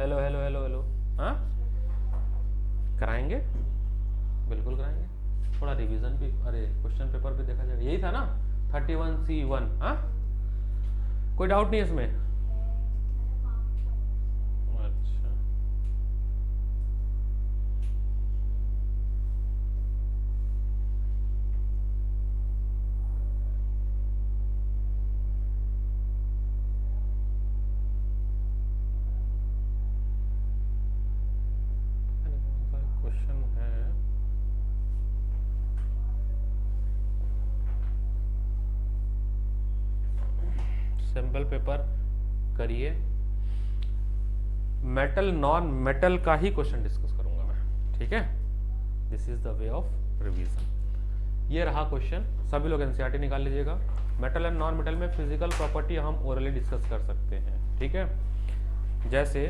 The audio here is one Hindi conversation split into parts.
Hello hello hello hello. हाँ, कराएंगे, बिल्कुल कराएंगे। थोड़ा रिवीजन भी, अरे क्वेश्चन पेपर भी देखा जाएगा, यही था ना 31C1। हाँ, कोई डाउट नहीं है इसमें? अच्छा, क्वेश्चन है। सैम्पल पेपर करिए, मेटल नॉन मेटल का ही क्वेश्चन डिस्कस करूंगा मैं, ठीक है। This is the way of revision. ये रहा क्वेश्चन, सभी लोग एनसीईआरटी निकाल लीजिएगा। मेटल एंड नॉन मेटल में फिजिकल प्रॉपर्टी हम ओरली डिस्कस कर सकते हैं, ठीक है। जैसे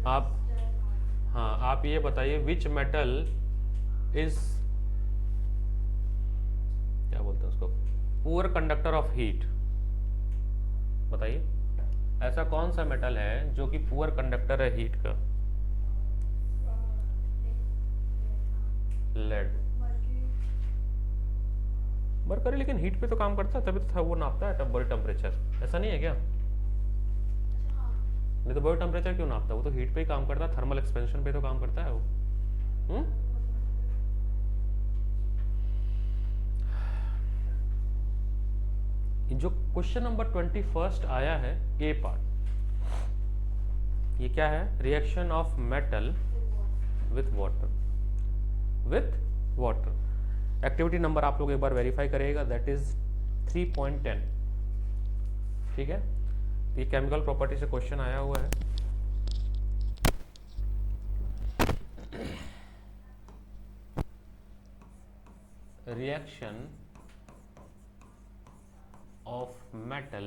आप, हाँ आप ये बताइए विच मेटल इज, क्या बोलते हैं उसको, पुअर कंडक्टर ऑफ हीट। बताइए ऐसा कौन सा मेटल है जो कि पुअर कंडक्टर है हीट का? लेड। मरकरी लेकिन हीट पे तो काम करता है, तभी तो वो नापता है बॉडी टेम्परेचर, ऐसा नहीं है क्या? नहीं तो बॉडी टेम्परेचर क्यों नापता है? वो तो हीट पे ही काम करता है, थर्मल एक्सपेंशन पे तो काम करता है वो। जो क्वेश्चन नंबर 21 आया है, ए पार्ट, ये क्या है? Reaction of metal with water, with water. Activity number आप लोग एक बार वेरीफाई करिएगा, दैट इज 3.10, ठीक है। ये केमिकल प्रॉपर्टी से क्वेश्चन आया हुआ है। Reaction of metal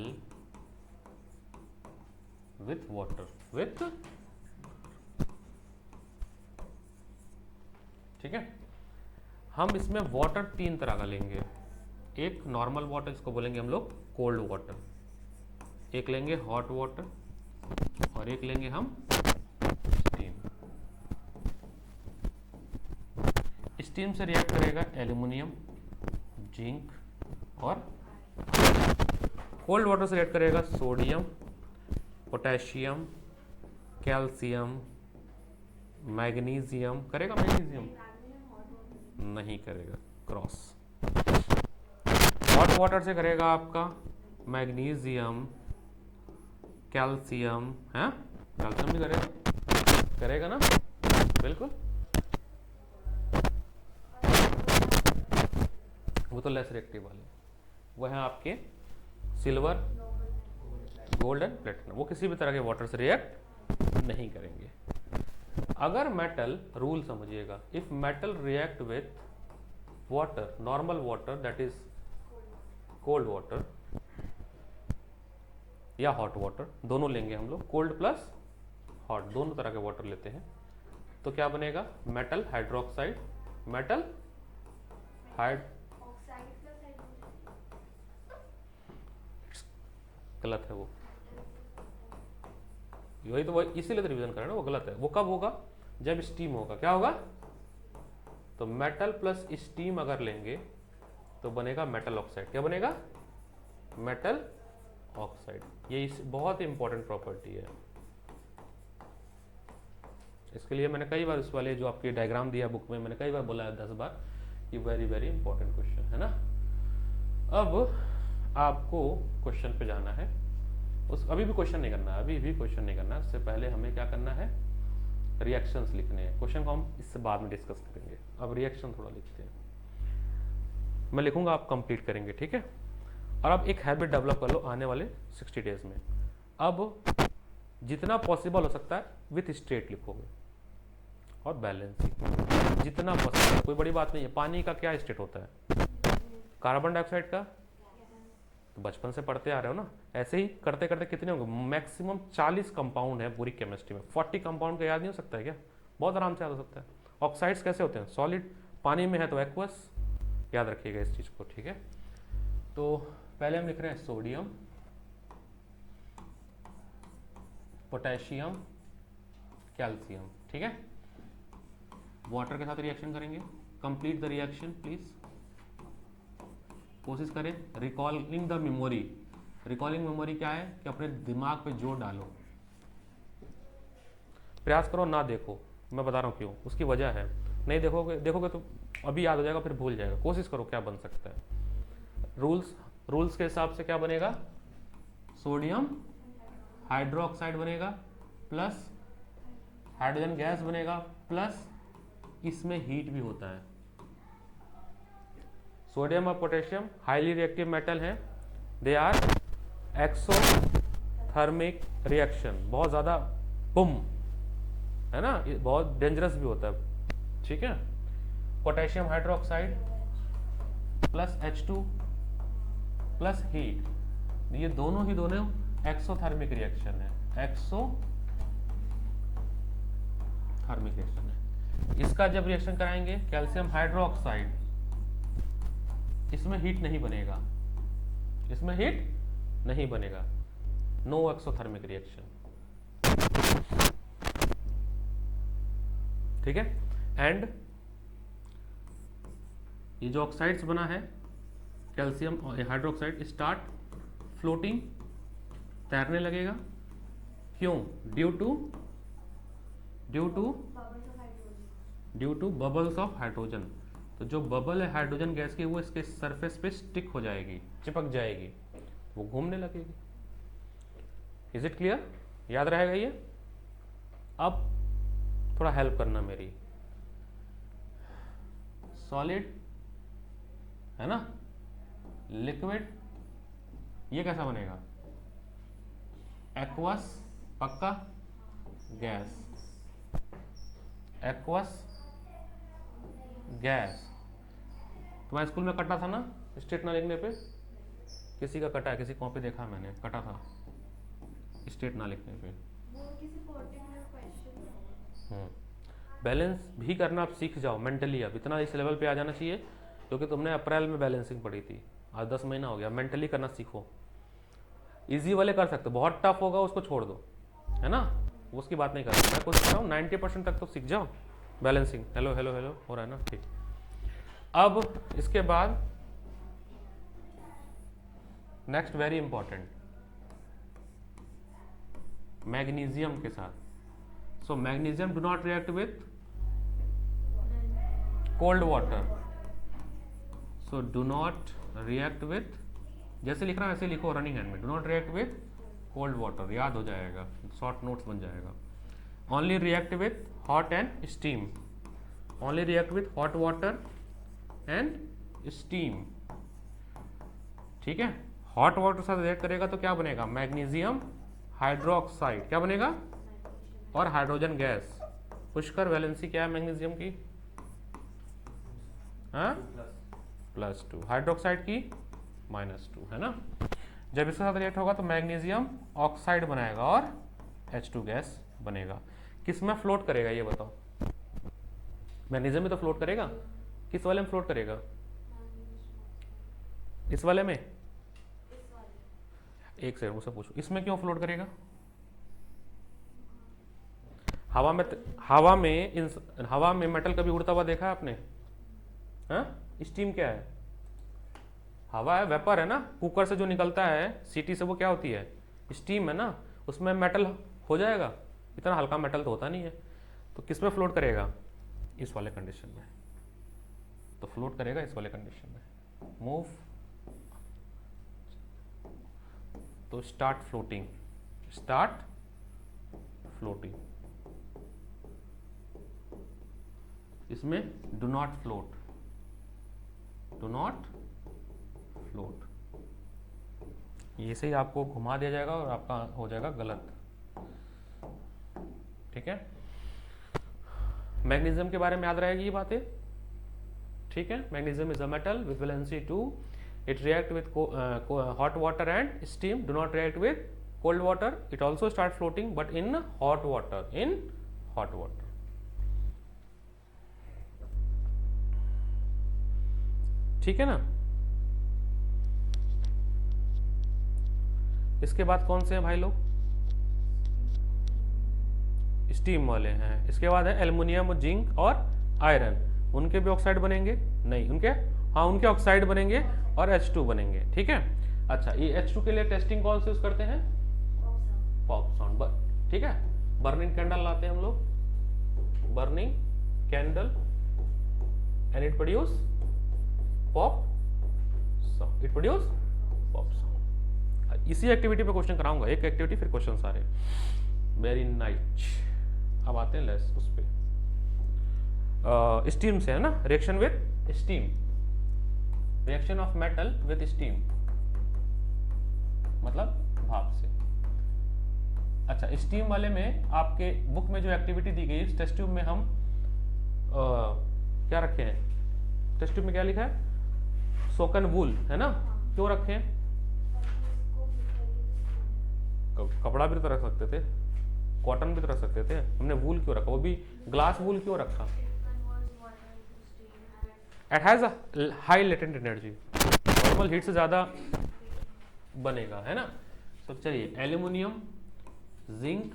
with water, with, ठीक है। हम इसमें वाटर तीन तरह का लेंगे, एक नॉर्मल वाटर जिसको बोलेंगे हम लोग कोल्ड वाटर, एक लेंगे हॉट वाटर, और एक लेंगे हम स्टीम। स्टीम से रिएक्ट करेगा एल्यूमिनियम, जिंक, और कोल्ड वाटर से रिएक्ट करेगा सोडियम, पोटेशियम, कैल्शियम, मैग्नीशियम। करेगा मैग्नीशियम? नहीं करेगा, क्रॉस। हॉट वाटर से करेगा आपका मैग्नीशियम, कैल्शियम, है कैल्शियम भी करेगा, करेगा ना, बिल्कुल। वो तो लेस रिएक्टिव वाले, वो है आपके सिल्वर, गोल्ड एंड प्लेटिनम, वो किसी भी तरह के वाटर से रिएक्ट नहीं करेंगे। अगर मेटल, रूल समझिएगा, if metal react with water, normal water that is cold water या हॉट वाटर, दोनों लेंगे हम लोग, कोल्ड प्लस हॉट, दोनों तरह के वाटर लेते हैं, तो क्या बनेगा? मेटल हाइड्रोक्साइड, मेटल हाइड, गलत है वो, वही तो, वही इसीलिए तो रिवीजन कर रहे हैं ना, वो गलत है। वो कब होगा? जब स्टीम होगा। क्या होगा? तो मेटल प्लस स्टीम अगर लेंगे तो बनेगा मेटल ऑक्साइड। क्या बनेगा? Metal oxide. ये बहुत इंपॉर्टेंट प्रॉपर्टी है, इसके लिए मैंने कई बार उस वाले जो आपके डायग्राम दिया बुक में, मैंने कई बार बोला है 10 बार, ये वेरी वेरी इंपॉर्टेंट क्वेश्चन है ना। अब आपको क्वेश्चन पे जाना है, उस अभी भी क्वेश्चन नहीं करना है, अभी भी क्वेश्चन नहीं करना है, उससे पहले हमें क्या करना है? रिएक्शंस लिखने हैं। क्वेश्चन को हम इससे बाद में डिस्कस करेंगे, अब रिएक्शन थोड़ा लिखते हैं। मैं लिखूंगा, आप कंप्लीट करेंगे, ठीक है। और अब एक हैबिट डेवलप कर लो आने वाले 60 डेज में। अब जितना पॉसिबल हो सकता है विथ स्ट्रेट लिखोगे और बैलेंसिंग, जितना पॉसिबल है, कोई बड़ी बात नहीं है। पानी का क्या स्टेट होता है? कार्बन डाइऑक्साइड का, तो बचपन से पढ़ते आ रहे हो ना, ऐसे ही करते करते कितने होंगे? मैक्सिमम 40 कंपाउंड है पूरी केमिस्ट्री में, 40 कंपाउंड का याद नहीं हो सकता है क्या? बहुत आराम से याद हो सकता है। ऑक्साइड्स कैसे होते हैं? सॉलिड, पानी में है तो एक्वस, याद रखिएगा इस चीज़ को, ठीक है। तो पहले हम लिख रहे हैं सोडियम, पोटेशियम कैल्शियम, ठीक है। वाटर के साथ रिएक्शन करेंगे। Complete the reaction please. कोशिश करें recalling the memory. Recalling memory क्या है कि अपने दिमाग पे जोर डालो, प्रयास करो ना देखो, मैं बता रहा हूँ क्यों, उसकी वजह है। नहीं देखोगे तो अभी याद हो जाएगा, फिर भूल जाएगा। कोशिश करो क्या बन सकता है। रूल्स के हिसाब से क्या बनेगा, सोडियम हाइड्रोक्साइड बनेगा प्लस हाइड्रोजन गैस बनेगा प्लस इसमें हीट भी होता है। सोडियम और पोटेशियम हाईली रिएक्टिव मेटल हैं, दे आर एक्सोथर्मिक रिएक्शन, बहुत ज़्यादा बुम है ना, ये बहुत डेंजरस भी होता है, ठीक है। Potassium hydroxide plus H2 plus heat, ये दोनों एक्सोथर्मिक रिएक्शन है, एक्सोथर्मिक रिएक्शन है। इसका जब रिएक्शन कराएंगे कैल्शियम हाइड्रोक्साइड, इसमें हीट नहीं बनेगा, इसमें हीट नहीं बनेगा, नो एक्सोथर्मिक रिएक्शन, ठीक है। एंड ये जो ऑक्साइड्स बना है कैल्शियम हाइड्रोक्साइड स्टार्ट फ्लोटिंग, तैरने लगेगा। क्यों? Due to bubbles of hydrogen. तो जो बबल है हाइड्रोजन गैस की वो इसके सरफेस पे स्टिक हो जाएगी, चिपक जाएगी, वो घूमने लगेगी। Is it clear? याद रहेगा ये? अब थोड़ा हेल्प करना मेरी। सॉलिड है ना, लिक्विड, ये कैसा बनेगा? एक्वस, पक्का, गैस, एक्वस गैस। तुम्हारे स्कूल में कटा था ना स्टेट ना लिखने पे? किसी का कटा है, किसी कॉपी देखा मैंने, कटा था स्टेट ना लिखने पे। बैलेंस भी करना आप सीख जाओ मेंटली, अब इतना इस लेवल पे आ जाना चाहिए, क्योंकि तुमने अप्रैल में बैलेंसिंग पढ़ी थी, आज 10 महीना हो गया। मेंटली करना सीखो, इजी वाले कर सकते हो, बहुत टफ होगा उसको छोड़ दो, है ना, उसकी बात नहीं कर रहा मैं। कोशिश कर रहा हूँ 90% तक तो सीख जाओ बैलेंसिंग। हेलो हेलो हेलो हो रहा है ना, ठीक। अब इसके बाद नेक्स्ट वेरी इंपॉर्टेंट, मैग्नीशियम के साथ। So magnesium do not react with cold water, so do not react with, जैसे लिख रहा हूं वैसे लिखो रनिंग हैंड में, do not react with cold water, याद हो जाएगा, शॉर्ट नोट्स बन जाएगा। Only react with hot and steam, only react with hot water and steam, ठीक है। हॉट वाटर के साथ रिएक्ट करेगा तो क्या बनेगा? मैग्नीशियम हाइड्रोक्साइड, क्या बनेगा? और हाइड्रोजन गैस। पुष्कर वैलेंसी क्या है मैग्नीशियम की? हाँ, +2, हाइड्रोक्साइड की -2, है ना। जब इसके साथ रिएक्ट होगा तो मैग्नीशियम ऑक्साइड बनाएगा और H2 गैस बनेगा। किस में फ्लोट करेगा ये बताओ? मैग्नीशियम में तो फ्लोट करेगा, किस वाले में फ्लोट करेगा? इस वाले में? एक सेकंड मुझसे पूछो, इसमें क्यों फ्लोट करेगा? हवा में मेटल कभी उड़ता हुआ देखा है आपने? हाँ, स्टीम क्या है? हवा है, वेपर है ना, कुकर से जो निकलता है सीटी से, वो क्या होती है? स्टीम है ना, उसमें मेटल हो जाएगा, इतना हल्का मेटल तो होता नहीं है। तो किस में फ्लोट करेगा? इस वाले कंडीशन में तो फ्लोट करेगा, इस वाले कंडीशन में मूव, तो स्टार्ट फ्लोटिंग, स्टार्ट फ्लोटिंग। इसमें do not float, do not float, ये से ही आपको घुमा दिया जाएगा और आपका हो जाएगा गलत, ठीक है। मैग्नीशियम के बारे में याद रहेगी ये बातें, ठीक है। Magnesium is a metal with valency 2, it react with hot water and steam, do not react with cold water, it also start floating but in hot water, ठीक है ना। इसके बाद कौन से हैं भाई लोग? स्टीम वाले हैं। इसके बाद है एल्युमिनियम, जिंक और आयरन, उनके भी ऑक्साइड बनेंगे नहीं, उनके हाँ उनके ऑक्साइड बनेंगे और H2 बनेंगे। ठीक है, अच्छा ये H2 के लिए टेस्टिंग कौन से यूज करते हैं? Pop sound. ठीक है, बर्निंग कैंडल लाते हैं हम लोग, burning candle and it produce pop sound, it produce pop sound. इसी एक्टिविटी पे क्वेश्चन कराऊंगा, एक एक्टिविटी फिर क्वेश्चन सारे। Very nice. अब आते हैं लेस उस पे, स्टीम से है ना, reaction with steam, reaction of metal with steam मतलब भाप से। अच्छा, स्टीम वाले में आपके बुक में जो एक्टिविटी दी गई है, टेस्ट ट्यूब में हम क्या रखे हैं? टेस्ट ट्यूब में क्या लिखा है? सोकन वूल है ना, क्यों रखे हैं? कपड़ा भी तो रख सकते थे, कॉटन भी तो रख सकते थे, हमने वूल क्यों रखा? वो भी ग्लास वूल क्यों रखा? It has a high latent energy, normal heat से ज्यादा बनेगा, है ना। तो चलिए, एल्यूमिनियम, जिंक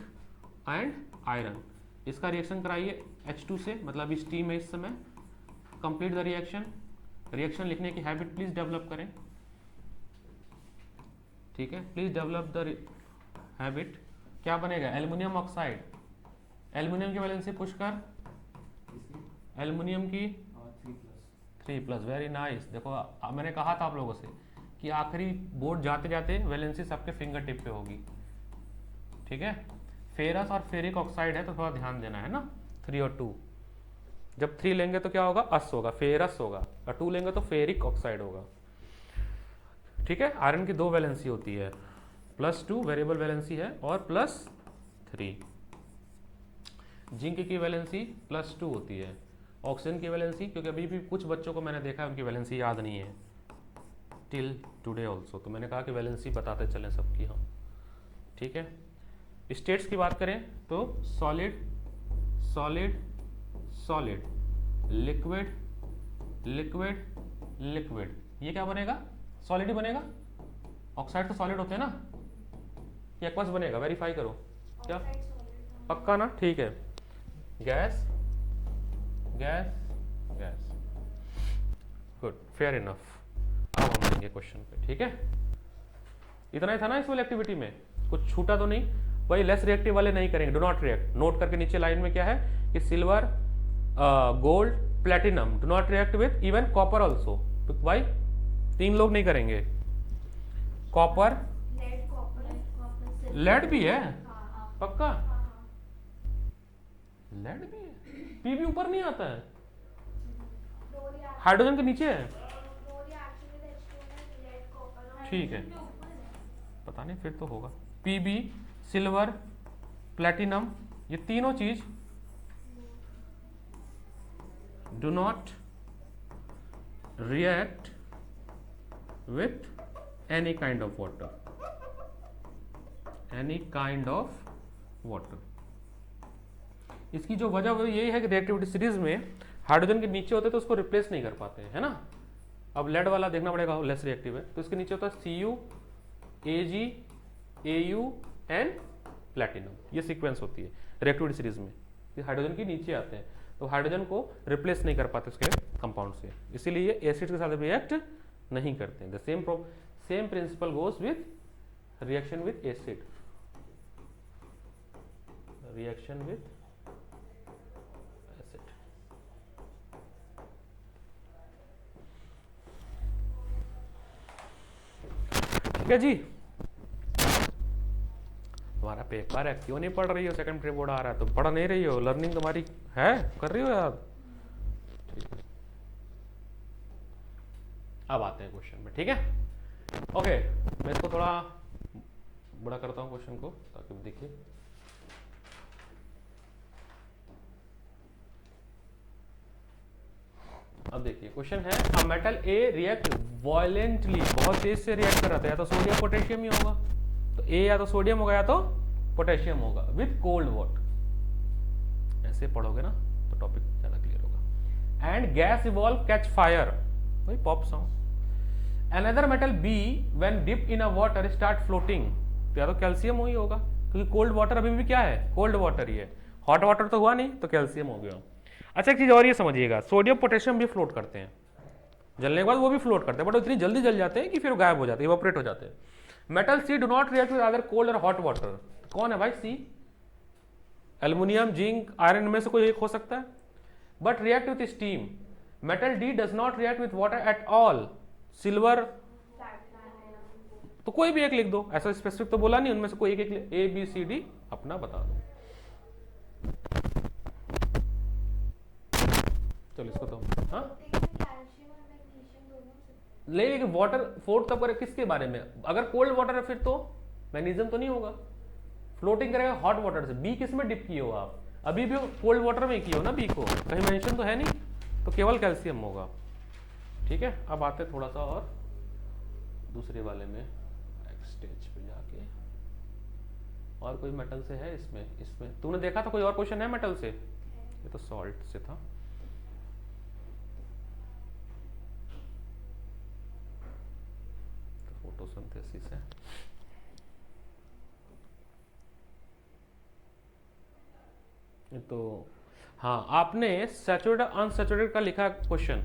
एंड आयरन, इसका रिएक्शन कराइए H2 से, मतलब स्टीम है इस समय। Complete the reaction. रिएक्शन लिखने की हैबिट प्लीज डेवलप करें, ठीक है, प्लीज डेवलप द हैबिट। क्या बनेगा? एल्युमिनियम ऑक्साइड, एल्युमिनियम की वैलेंसी पुश कर, एल्युमिनियम की 3+, वेरी नाइस। देखो मैंने कहा था आप लोगों से कि आखिरी बोर्ड जाते जाते वैलेंसी सबके फिंगर टिप पे होगी, ठीक है। फेरस और फेरिक ऑक्साइड है तो थोड़ा ध्यान देना है ना, 3 और 2। जब 3 लेंगे तो क्या होगा? अस होगा, फेरस होगा, और 2 लेंगे तो फेरिक ऑक्साइड होगा, ठीक है। आयरन की 2 वैलेंसी होती है, +2 वेरिएबल वैलेंसी है और +3। जिंक की वैलेंसी +2 होती है। ऑक्सीजन की वैलेंसी, क्योंकि अभी भी कुछ बच्चों को मैंने देखा है उनकी वैलेंसी याद नहीं है टिल टुडे ऑल्सो, तो मैंने कहा कि वैलेंसी बताते चलें सबकी हम, ठीक है। स्टेट्स की बात करें तो solid, solid, solid, liquid, liquid, liquid, ये क्या बनेगा? सॉलिड ही बनेगा। ऑक्साइड तो सॉलिड होते हैं ना, ये एक्वस बनेगा, वेरीफाई करो क्या पक्का ना, ठीक है। Gas, gas, gas, good, fair enough. अब हम आएंगे क्वेश्चन पे, ठीक है। इतना ही था ना इस वाली एक्टिविटी में, कुछ छूटा तो नहीं? वही लेस रिएक्टिव वाले नहीं करेंगे, डू नॉट रिएक्ट। नोट करके नीचे लाइन में क्या है कि silver, gold, platinum do not react with even copper also. भाई 3 लोग नहीं करेंगे। कॉपर, लेड भी है पक्का, लेड भी है, पी भी ऊपर नहीं आता है, हाइड्रोजन के नीचे है, ठीक है, पता नहीं फिर तो होगा। पीबी, सिल्वर, प्लेटिनम, ये तीनों चीज do not react with any kind of water, any kind of water. इसकी जो वजह वो यही है कि रिएक्टिविटी सीरीज में हाइड्रोजन के नीचे होते तो उसको रिप्लेस नहीं कर पाते हैं, है ना। अब लेड वाला देखना पड़ेगा, लेस रिएक्टिव है, तो इसके नीचे होता है Cu, Ag, Au and platinum, ये सीक्वेंस होती है रिएक्टिविटी सीरीज में। ये हाइड्रोजन के नीचे आते हैं तो हाइड्रोजन को रिप्लेस नहीं कर पाते उसके कंपाउंड से, इसीलिए एसिड के साथ रिएक्ट नहीं करते। The same principle goes with reaction with acid, reaction with acid. ठीक है जी, तुम्हारा पेपर है, क्यों नहीं पढ़ रही हो? सेकंड प्री बोर्ड आ रहा है, तुम पढ़ नहीं रही हो, लर्निंग तुम्हारी है, कर रही हो यार, ठीक है। अब आते हैं क्वेश्चन में, ठीक है। ओके, मैं इसको थोड़ा बड़ा करता हूं क्वेश्चन को ताकि देखिए। अब देखिए क्वेश्चन है, a metal A react violently, बहुत तेज से रिएक्ट कर रहा था, या तो सोडियम पोटेशियम ही होगा, तो ए या तो सोडियम होगा या तो पोटेशियम होगा, विथ कोल्ड वाटर। ऐसे पढ़ोगे ना तो टॉपिक ज्यादा क्लियर होगा। And gas evolve catch fire, वही pop song. Another metal B when dip in a water start floating, तो या तो कैल्शियम ही होगा, क्योंकि कोल्ड वाटर अभी भी क्या है? कोल्ड वाटर ही है। हॉट वाटर तो हुआ नहीं, तो कैल्शियम हो गया। अच्छा एक चीज और ये समझिएगा, सोडियम पोटेशियम भी फ्लोट करते हैं, जलने के बाद वो भी फ्लोट करते हैं, बट इतनी जल्दी जल जाते हैं कि फिर गायब हो जाते हैं, इवोपरेट हो जाते हैं। Metal C do not react with other cold और हॉट वाटर। कौन है भाई सी? एल्युमिनियम, जिंक, आयरन में से कोई एक हो सकता है, but react with steam. Metal D does not react with water at all. Silver, तो कोई भी एक लिख दो, ऐसा स्पेसिफिक तो बोला नहीं, उनमें से कोई एक एक ए बी सी डी अपना बता दो। चलो इसको तो हाँ लेकिन वाटर फ्लोट तब करे किसके बारे में? अगर कोल्ड वाटर है फिर तो मैग्नीशियम तो नहीं होगा, फ्लोटिंग करेगा हॉट वाटर से। बी किस में डिप किए हो आप? अभी भी कोल्ड वाटर में किए हो ना बी को, कहीं मेंशन तो है नहीं, तो केवल कैल्शियम होगा। ठीक है, अब आते थोड़ा सा और दूसरे वाले में, स्टेज पे जाके। और कोई मेटल से है इसमें तूने देखा था कोई और क्वेश्चन है मेटल से? ये तो सॉल्ट से था। फोटोसिंथेसिस है। तो हाँ, आपने सैचुरेटेड अनसैचुरेटेड का लिखा क्वेश्चन,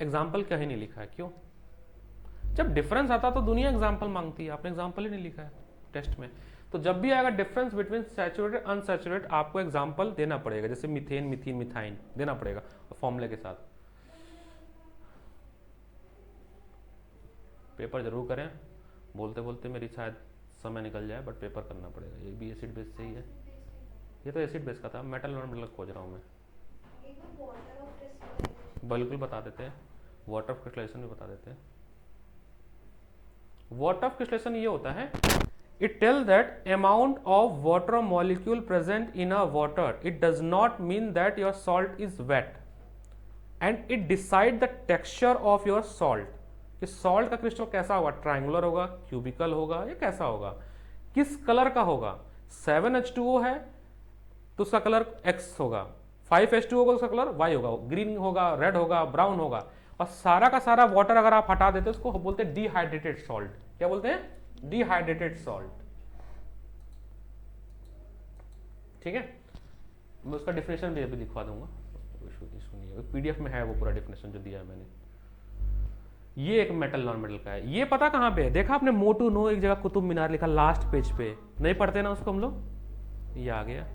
एग्जाम्पल कहीं नहीं लिखा है, क्यों? जब डिफरेंस आता तो दुनिया एग्जाम्पल मांगती है, आपने एग्जाम्पल ही नहीं लिखा है टेस्ट में। तो जब भी आएगा डिफरेंस बिटवीन सैचुरेटेड अनसैचुरेटेड, आपको एग्जाम्पल देना पड़ेगा, जैसे मीथेन, मिथीन, मिथाइन देना पड़ेगा फॉर्मूले के साथ। पेपर जरूर करें, बोलते बोलते मेरी शायद समय निकल जाए, बट पेपर करना पड़ेगा। ये भी एसिड बेस से ही है, ये तो एसिड बेस का था, मेटल नॉन मेटल खोज रहा हूँ मैं। बिल्कुल बता देते हैं, वाटर ऑफ क्रिस्टलाइजेशन भी बता देते हैं। वाटर ऑफ क्रिस्टलाइजेशन ये होता है, it tell that amount of water molecule present in a water, it does not mean that your salt is wet, and it decide the texture of your salt, कि सॉल्ट का क्रिस्टल कैसा होगा, ट्रायंगुलर होगा, क्यूबिकल होगा, या कैसा होगा, किस कलर का होगा। 7H2O है तो उसका कलर X होगा, 5H2O होगा तो उसका कलर Y होगा, ग्रीन होगा, रेड होगा, ब्राउन होगा। और सारा का सारा वाटर अगर आप हटा देते उसको बोलते हैं डिहाइड्रेटेड सॉल्ट। क्या बोलते हैं? Dehydrated salt. ठीक है, मैं उसका डिफिनेशन भी अभी दिखवा दूंगा, पीडीएफ में है वो पूरा डिफिनेशन जो दिया है मैंने। ये एक मेटल नॉन मेटल का है, ये पता कहाँ पे है? देखा आपने मोटू नो एक जगह कुतुब मीनार लिखा लास्ट पेज पे, नहीं पढ़ते ना उसको हम लोग, ये आ गया।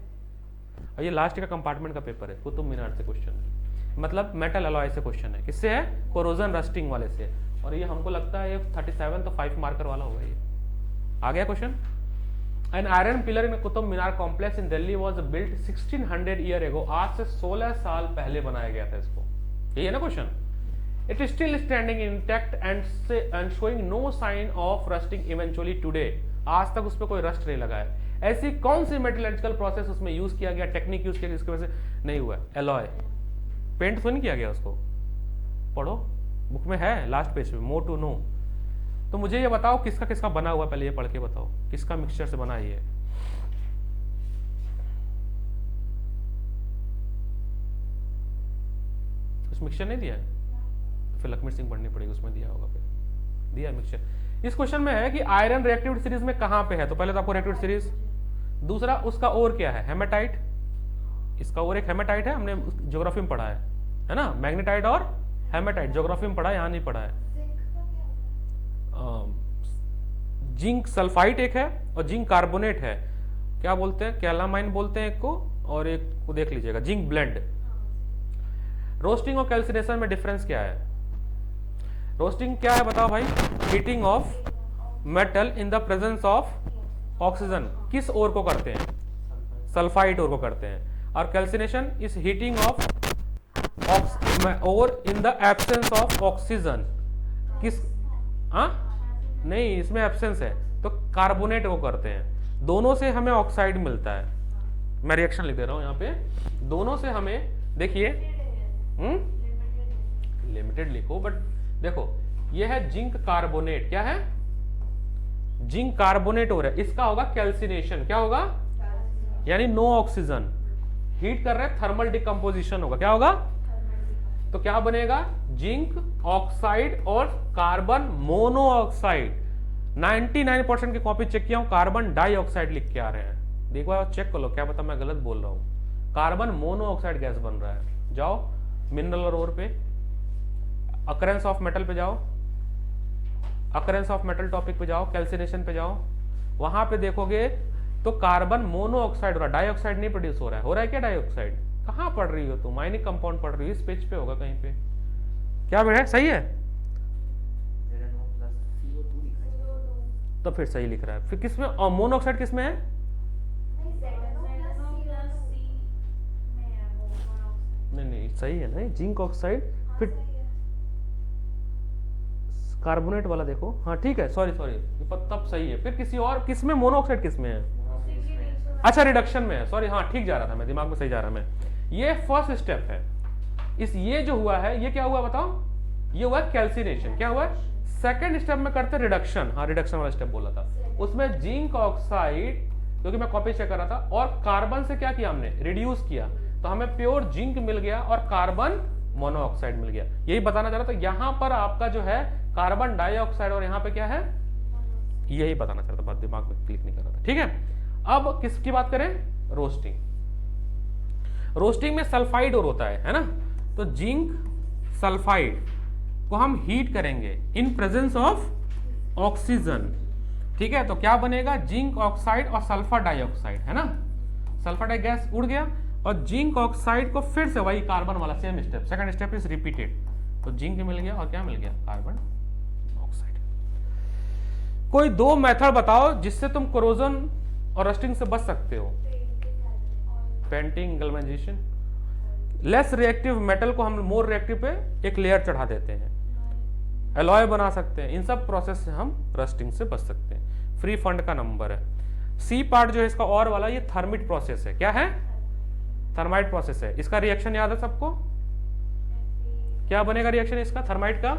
और ये लास्ट का कंपार्टमेंट का पेपर है, कुतुब मीनार से क्वेश्चन है, मतलब मेटल अलॉय से क्वेश्चन है। किससे है? कोरोजन रस्टिंग वाले से। और ये हमको लगता है 37 तो 5 मार्कर वाला होगा। ये आ गया question. An iron pillar in Qutub Minar complex in Delhi was built 1600 year ago. आज से 16 साल पहले बनाया गया था इसको। यही है ना question. It is still standing intact and showing no sign of rusting eventually today. आज तक उस पर कोई रस्ट नहीं लगा है। ऐसी कौन सी मेटलर्जिकल प्रोसेस उसमें यूज किया गया, टेक्निक यूज किया गया, इसकी वजह से नहीं हुआ? एलॉय, पेंट तो नहीं किया गया उसको। पढ़ो, बुक में है लास्ट पेज पे, मोर टू नो। तो मुझे ये बताओ किसका किसका बना हुआ, पहले ये पढ़ के बताओ किसका मिक्सचर से बना है। कुछ मिक्सचर नहीं दिया है, फिर लक्ष्मी सिंह पढ़नी पड़ेगी, उसमें दिया होगा। फिर दिया मिक्सचर। इस क्वेश्चन में है कि आयरन रिएक्टिविटी सीरीज में कहां पे है, तो पहले तो आपको रिएक्टिविटी सीरीज, दूसरा उसका और क्या है, हेमेटाइट। इसका और एक हेमेटाइट है, हमने ज्योग्राफी में पढ़ा है ना, मैग्नेटाइट और हेमेटाइट ज्योग्राफी में पढ़ा है, यहां नहीं पढ़ा है। जिंक सल्फाइड एक है और जिंक कार्बोनेट है, क्या बोलते हैं, कैलामाइन बोलते हैं एक को, और एक को देख लीजिएगा जिंक ब्लेंड। रोस्टिंग और कैल्सिनेशन में डिफरेंस क्या है? रोस्टिंग क्या है बताओ भाई? Heating of metal in the presence of oxygen. किस ओर को करते हैं? सल्फाइड ओर को करते हैं। और कैल्सिनेशन इज हीटिंग ऑफ और in the absence of oxygen. किस नहीं, इसमें एब्सेंस है तो कार्बोनेट वो करते हैं। दोनों से हमें ऑक्साइड मिलता है। मैं रिएक्शन लिख दे रहा हूं यहाँ पे, दोनों से हमें, देखिए लिमिटेड लिखो, बट देखो ये है जिंक कार्बोनेट, क्या है? जिंक कार्बोनेट हो रहा है, इसका होगा कैल्सिनेशन। क्या होगा? यानी नो ऑक्सीजन, हीट कर रहे हैं, थर्मल डिकम्पोजिशन होगा। क्या होगा? तो क्या बनेगा? जिंक ऑक्साइड और कार्बन मोनोऑक्साइड। 99% की कॉपी चेक किया हूं, कार्बन डाइऑक्साइड लिख के आ रहे हैं। देखो चेक कर लो, क्या पता मैं गलत बोल रहा हूं। कार्बन मोनोऑक्साइड गैस बन रहा है। जाओ मिनरल और ओर पे, अकरेंस ऑफ मेटल पे जाओ, अकरेंस ऑफ मेटल टॉपिक पे जाओ, कैल्सिनेशन पे जाओ, वहां पे देखोगे तो कार्बन मोनोऑक्साइड हो रहा है, डाइऑक्साइड नहीं प्रोड्यूस हो रहा है क्या डाइऑक्साइड? कहाँ पढ़ रही हो तुम? आयनिक कंपाउंड पढ़ रही हो, इस पेज पे होगा कहीं पे। क्या बेटा सही है? तो फिर सही लिख रहा है। फिर किसमें मोनोऑक्साइड किसमें है? नहीं सही है ना, जिंक ऑक्साइड। फिर कार्बोनेट वाला देखो, हाँ ठीक है, सॉरी तब सही है। फिर किसी और किसमें मोनोऑक्साइड किसमें है? अच्छा रिडक्शन में है, सॉरी, हाँ ठीक जा रहा था मैं, दिमाग में सही जा रहा मैं। ये फर्स्ट स्टेप है। ये जो हुआ है ये क्या हुआ बताओ? ये हुआ कैल्सिनेशन। क्या हुआ? सेकेंड स्टेप में करते रिडक्शन, हाँ रिडक्शन वाला स्टेप बोला था। उसमें जिंक ऑक्साइड, क्योंकि मैं कॉपी चेक कर रहा था, और कार्बन से क्या किया हमने? रिड्यूस किया, तो हमें प्योर जिंक मिल गया और कार्बन मोनोऑक्साइड मिल गया। यही बताना चाह रहा था। यहां पर आपका जो है कार्बन डाइऑक्साइड और यहाँ पे क्या है, यही बताना चाहता था, बात दिमाग में क्लिक नहीं कर रहा था। ठीक है, अब किसकी बात करें? रोस्टिंग। रोस्टिंग में सल्फाइड और होता है ना, तो जिंक सल्फाइड को हम हीट करेंगे इन प्रेजेंस ऑफ ऑक्सीजन। ठीक है, तो क्या बनेगा? जिंक ऑक्साइड और सल्फर डाइऑक्साइड, है ना। सल्फर डाई गैस उड़ गया और जिंक ऑक्साइड को फिर से वही कार्बन वाला same step, second step is repeated, तो जिंक मिल गया और क्या मिल गया? Carbon oxide. कोई दो मेथड बताओ जिससे तुम कोरोजन और रस्टिंग से बच सकते हो। Painting, galvanisation. Less reactive metal को हम मोर रिएक्टिव पे एक लेयर चढ़ा देते हैं, एलॉय बना सकते हैं। इन सब प्रोसेस से हम रस्टिंग से बच सकते हैं। फ्री फंड का नंबर है। सी पार्ट जो है इसका और वाला, ये थर्मिट प्रोसेस है। क्या है? थर्माइट प्रोसेस है। इसका रिएक्शन याद है सबको? क्या बनेगा रिएक्शन इसका, थर्माइट का?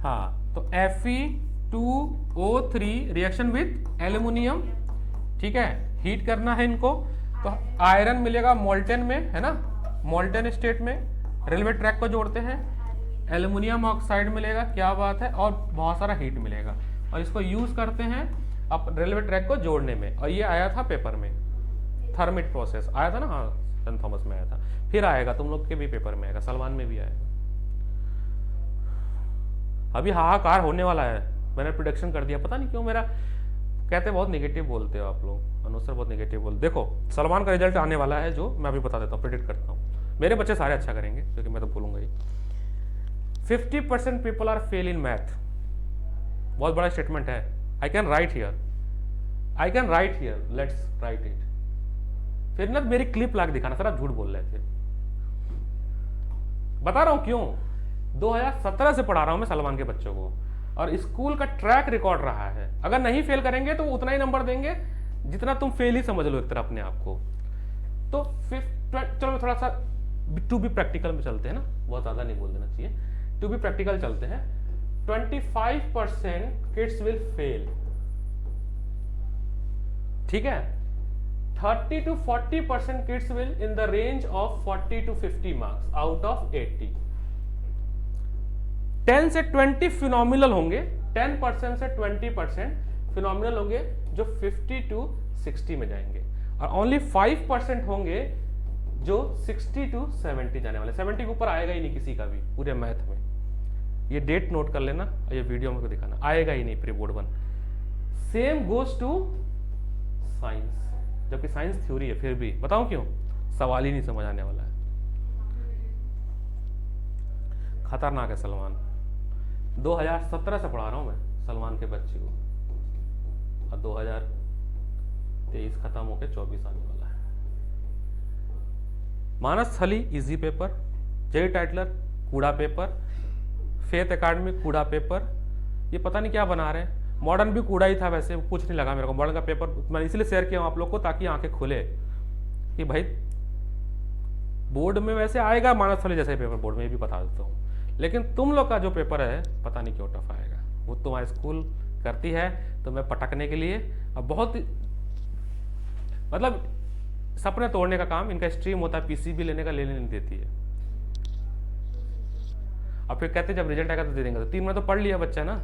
हाँ, तो Fe2O3 रिएक्शन विथ एल्यूमिनियम। ठीक है, हीट करना है इनको, तो आयरन मिलेगा मोल्टेन में, है ना, मोल्टेन स्टेट में रेलवे ट्रैक को जोड़ते हैं। एल्यूमिनियम ऑक्साइड मिलेगा, क्या बात है, और बहुत सारा हीट मिलेगा, और इसको यूज करते हैं अब रेलवे ट्रैक को जोड़ने में। और ये आया था पेपर में, थर्मिट प्रोसेस आया था ना, हाँ सेंट थॉमस में आया था, फिर आएगा तुम लोग के भी पेपर में आएगा, सलमान में भी आएगा। अभी हाहाकार होने वाला है, मैंने प्रोडिक्शन कर दिया, पता नहीं क्यों मेरा कहते बहुत नेगेटिव बोलते हो आप लोग, अनुसर बहुत नेगेटिव बोलते। देखो सलमान का रिजल्ट आने वाला है, जो मैं अभी बता देता हूँ, प्रेडिक्ट करता हूँ। मेरे बच्चे सारे अच्छा करेंगे क्योंकि मैं तो बोलूंगा ही। 50% people are fail in math. बहुत बड़ा स्टेटमेंट है। I can write here, let's write it. फिर ना मेरी क्लिप ला के दिखाना, सर आप झूठ बोल रहे थे। बता रहा हूं क्यों। 2017 से पढ़ा रहा हूं मैं सलमान के बच्चों को, और स्कूल का ट्रैक रिकॉर्ड रहा है। अगर नहीं फेल करेंगे तो उतना ही नंबर देंगे जितना तुम फेल ही समझ लो एक तरह अपने आप को। तो चलो थोड़ा सा टू बी प्रैक्टिकल में चलते हैं ना, बहुत ज्यादा नहीं बोल देना चाहिए, टू बी प्रैक्टिकल चलते हैं। 25% किड्स विल फेल, ठीक है। 30 to 40% kids will in the range of 40 to 50 marks out of 80. 10 से 20 फिनोमिनल होंगे, 10% से 20% फिनोमिनल होंगे जो 50 to 60 में जाएंगे, और ओनली 5% होंगे जो 60 to 70 जाने वाले। 70 के ऊपर आएगा ही नहीं किसी का भी पूरे मैथ में। ये डेट नोट कर लेना और ये वीडियो में दिखाना, आएगा ही नहीं pre board 1। Same goes to science, जबकि साइंस थ्योरी है, फिर भी बताऊं क्यों, सवाल ही नहीं समझ आने वाला है। खतरनाक है सलमान। 2017 से पढ़ा रहा हूं मैं सलमान के बच्चे को, और 2023 खत्म होकर 24 आने वाला है। मानस थली इजी पेपर, जे टाइटलर कूड़ा पेपर, फेथ एकेडमी कूड़ा पेपर, ये पता नहीं क्या बना रहे हैं। मॉडर्न भी कूड़ा ही था वैसे, कुछ नहीं लगा मेरे को मॉडर्न का पेपर। मैंने इसलिए शेयर किया आप लोग को ताकि आंखें खुले कि भाई बोर्ड में वैसे आएगा मानस थली जैसे पेपर, बोर्ड में भी बता देता हूँ, लेकिन तुम लोग का जो पेपर है पता नहीं क्यों टफ आएगा। वो तुम्हारी स्कूल करती है तुम्हें पटकने के लिए, अब बहुत मतलब सपने तोड़ने का काम इनका स्ट्रीम होता है, पीसीबी लेने का लेने नहीं देती है। अब फिर कहते जब रिजल्ट आएगा तो दे देंगे, तो 3 महीने तो पढ़ लिया बच्चा ना।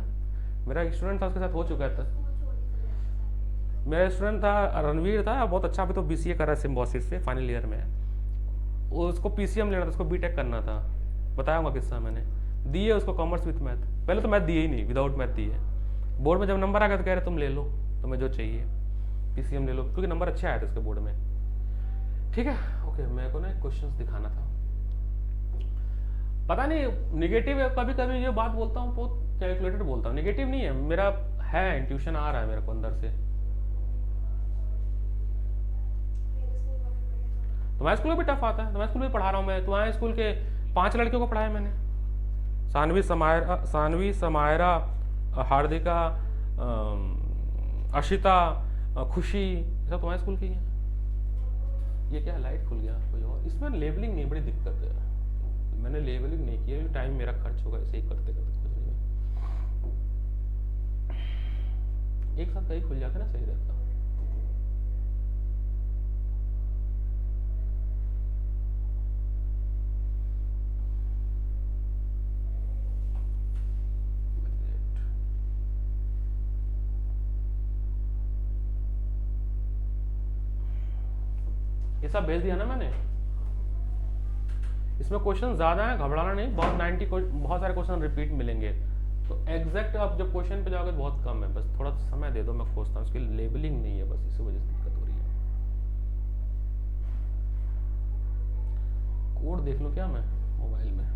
मेरा एक स्टूडेंट था, उसके साथ हो चुका था। मेरा स्टूडेंट था रणवीर था, बहुत अच्छा, अभी तो बीसीए कर रहा है सिम्बोसिस से, फाइनल ईयर में है। उसको पीसीएम लेना था, उसको बीटेक करना था, बताया किस्सा मैंने, दिए उसको कॉमर्स विथ मैथ, पहले तो मैथ दिए ही नहीं, विदाउट मैथ दिए। बोर्ड में जब नंबर आ गया तो कह रहे तुम ले लो तुम्हें जो चाहिए, पीसीएम ले लो, क्योंकि नंबर अच्छे आए थे उसके बोर्ड में। ठीक है, ओके, मेरे को ना क्वेश्चंस दिखाना था। पता नहीं निगेटिव है, कभी कभी ये बात बोलता हूँ बहुत कैलकुलेटेड बोलता हूँ, निगेटिव नहीं है, मेरा है इंट्यूशन आ रहा है मेरे को अंदर से। तुम्हारे स्कूल में भी टफ आता है, तुम्हारे स्कूल में पढ़ा रहा हूँ मैं, तुम्हारे स्कूल के 5 लड़कियों को पढ़ाया मैंने, सानवी समायरा हार्दिका अशिता खुशी, सब तुम्हारे स्कूल की है। ये क्या लाइट खुल गया कोई और, इसमें लेबलिंग नहीं, बड़ी दिक्कत है, मैंने लेबलिंग नहीं किया, टाइम मेरा खर्च होगा ऐसे ही करते करते कुछ नहीं। एक साथ कहीं खुल जाता ना सही रहता। ये सब भेज दिया ना मैंने, इसमें क्वेश्चन ज्यादा है, घबराना नहीं, बहुत सारे क्वेश्चन रिपीट मिलेंगे, तो एग्जैक्ट आप जब क्वेश्चन पे जाओगे बहुत कम है, बस थोड़ा समय दे दो, मैं खोजता हूँ, उसकी लेबलिंग नहीं है, बस इसी वजह से दिक्कत हो रही है। कोड देख लो क्या मैं मोबाइल में,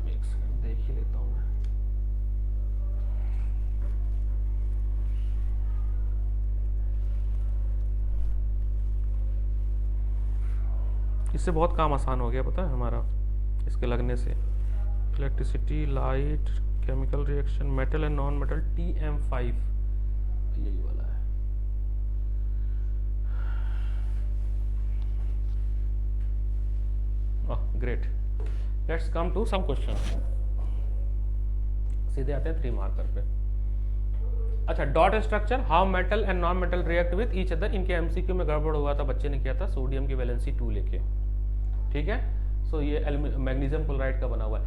एक सेकंड देख ही लेता हूँ मैं। इससे बहुत काम आसान हो गया पता है हमारा, इसके लगने से। Electricity, light, chemical reaction, metal and non metal, TM5 यही वाला है। Great, let's come to some question, सीधे आते हैं 3 मार्कर पे। अच्छा, dot structure, how metal and non metal react with each other, इनके एमसीक्यू में गड़बड़ हुआ था, बच्चे ने किया था सोडियम की वैलेंसी 2 लेके, ठीक है। सो ये मैग्नीशियम क्लोराइड का बना हुआ है,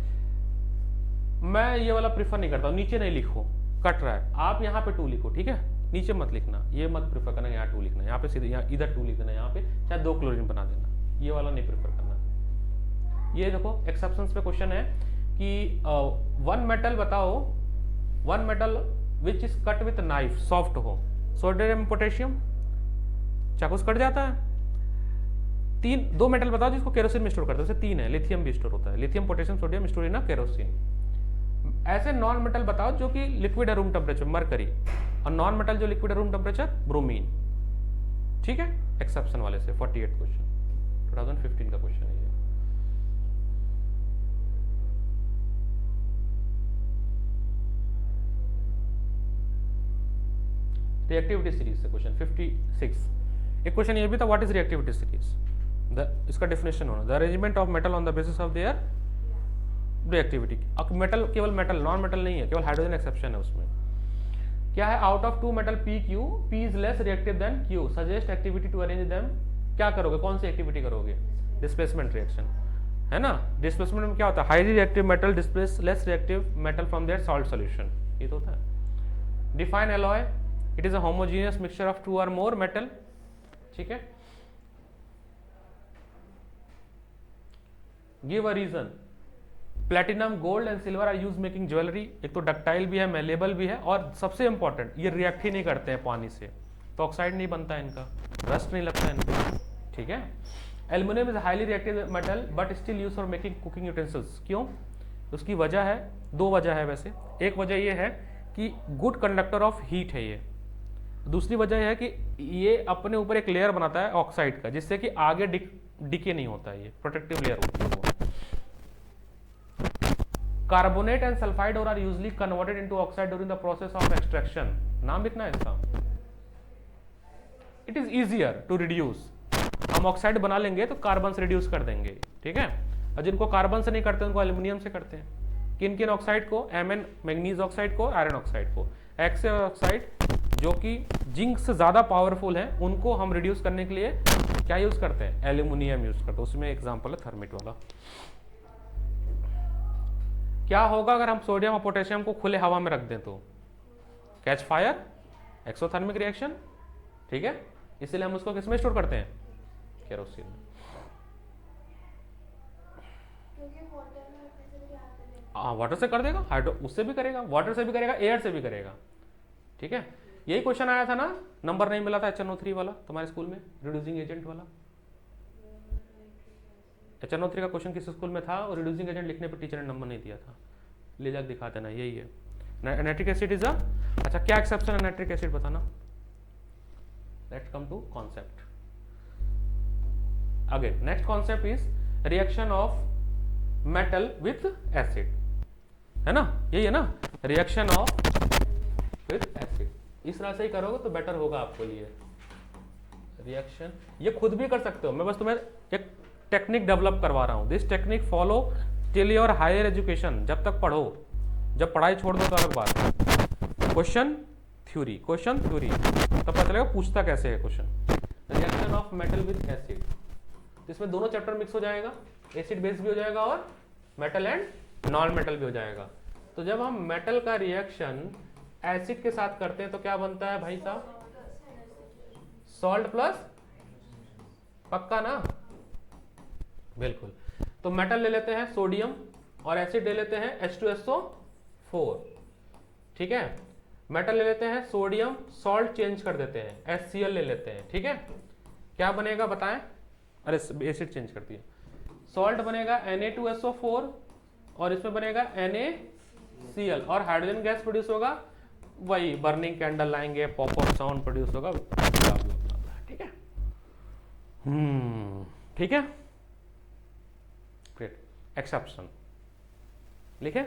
मैं ये वाला प्रीफर नहीं करता हूँ, नीचे नहीं लिखो, कट रहा है, आप यहाँ पे 2 लिखो, ठीक है, नीचे मत लिखना, ये मत प्रीफर करना, यहाँ 2 लिखना, यहाँ पे सीधे यहाँ इधर 2 लिख देना, यहाँ पे चाहे 2 क्लोरीन बना देना, ये वाला नहीं प्रीफर करना। ये देखो एक्सेप्शंस पे क्वेश्चन है कि 1 मेटल बताओ, 1 metal which is cut with knife, soft हो, सोडियम पोटेशियम, चाकू से कट जाता है। 2 मेटल बताओ जिसको केरोसिन में स्टोर करते हैं, 3 है, लिथियम भी स्टोर होता है, lithium potassium sodium store in kerosene. ऐसे नॉन मेटल बताओ जो कि लिक्विड है रूम टेम्परेचर, मरकरी, और नॉन मेटल जो लिक्विड है रूम टेम्परेचर, ब्रोमीन, ठीक है, एक्सेप्शन वाले से। 48 क्वेश्चन 2015 का क्वेश्चन है ये। रिएक्टिविटी सीरीज से क्वेश्चन 56। एक क्वेश्चन ये भी था, व्हाट इज रिएक्टिविटी सीरीज, इसका डेफिनेशन होना, the arrangement of metal on the basis of their reactivity. अब मेटल केवल मेटल, नॉन मेटल नहीं है, केवल हाइड्रोजन एक्सेप्शन है उसमें। क्या है, out of 2 metal PQ, P is less reactive than Q, suggest activity to arrange them. क्या करोगे, कौन सी एक्टिविटी करोगे, डिस्प्लेसमेंट रिएक्शन, है ना। डिस्प्लेसमेंट में क्या होता है, highly reactive metal displace less reactive metal from their salt solution, ये तो होता है। Define alloy, it is a homogeneous mixture of 2 और मोर मेटल, ठीक है। Give a reason, platinum, gold and silver are use making jewellery. एक तो डक्टाइल भी है, मेलेबल भी है, और सबसे इंपॉर्टेंट ये रिएक्ट ही नहीं करते हैं पानी से, तो ऑक्साइड नहीं बनता है इनका, रस्ट नहीं लगता है इनका, ठीक है। Aluminium is highly reactive metal but still use for making cooking utensils. क्यों, उसकी वजह है, 2 वजह है वैसे। एक वजह ये है कि गुड कंडक्टर ऑफ हीट है ये, दूसरी वजह यह है कि ये अपने ऊपर एक लेयर बनाता है ऑक्साइड का, जिससे कि आगे डिके नहीं होता है, ये प्रोटेक्टिव लेयर होती है वो। Carbonate and sulphide ores are usually converted into oxide during the process of extraction. नाम लिखना है इसका, it is easier to reduce. हम ऑक्साइड बना लेंगे तो कार्बन से रिड्यूस कर देंगे, ठीक है। और जिनको कार्बन से नहीं करते उनको एल्यूमिनियम से करते हैं। किन किन ऑक्साइड को, Mn मैग्नीज ऑक्साइड को, आयरन ऑक्साइड को। एक्स ऑक्साइड जो कि जिंक से ज्यादा पावरफुल है, उनको हम रिड्यूस करने के लिए क्या यूज करते हैं, एल्यूमिनियम यूज करते हैं। उसमें एग्जांपल है थर्मिट वाला। क्या होगा अगर हम सोडियम और पोटेशियम को खुले हवा में रख दें तो? कैच फायर, एक्सोथर्मिक रिएक्शन, ठीक है। इसलिए हम उसको किसमें स्टोर करते हैं? केरोसिन में। हाँ, वाटर से कर देगा, हाइड्रो उससे भी करेगा, वाटर से भी करेगा, एयर से भी करेगा, ठीक है। यही क्वेश्चन आया था ना, नंबर नहीं मिला था HNO3 वाला तुम्हारे स्कूल में, रिड्यूसिंग एजेंट वाला। HNO3 का क्वेश्चन किस स्कूल में था और रिड्यूसिंग एजेंट लिखने पर टीचर ने नंबर नहीं दिया था। ले जाकर दिखा देना, यही है। नाइट्रिक एसिड इज अ, अच्छा क्या एक्सेप्शन है नाइट्रिक एसिड बताना। Let's come to concept again. Next concept is reaction of metal with acid, है ना, यही है ना, रिएक्शन ऑफ विथ एसिड। इस तरह से ही करोगे तो बेटर होगा आपके लिए। रिएक्शन ये खुद भी कर सकते हो, मैं बस तुम्हें एक टेक्निक डेवलप करवा रहा हूं। This technique follow till your higher education, जब तक पढ़ो, जब पढ़ाई छोड़ दो तो अलग बात है। क्वेश्चन थ्योरी तो पता चलेगा पूछता कैसे है question. Reaction of metal with acid, इसमें दोनों चैप्टर मिक्स हो जाएगा, एसिड बेस भी हो जाएगा और मेटल एंड नॉन मेटल भी हो जाएगा। तो जब हम मेटल का रिएक्शन एसिड के साथ करते हैं तो क्या बनता है भाई साहब? सॉल्ट प्लस, पक्का ना? बिल्कुल। तो मेटल ले लेते हैं सोडियम और एसिड ले लेते हैं H2SO4, ठीक है। मेटल ले लेते हैं सोडियम, सॉल्ट चेंज कर देते हैं HCl ले लेते हैं, ठीक है। क्या बनेगा बताएं? अरे एसिड चेंज करती है, सॉल्ट बनेगा Na2SO4 और इसमें बनेगा NaCl और हाइड्रोजन गैस प्रोड्यूस होगा, वही बर्निंग कैंडल लाएंगे, पॉपअप साउंड प्रोड्यूस होगा, ठीक है। ठीक है, ग्रेट। एक्सेप्शन लिखे,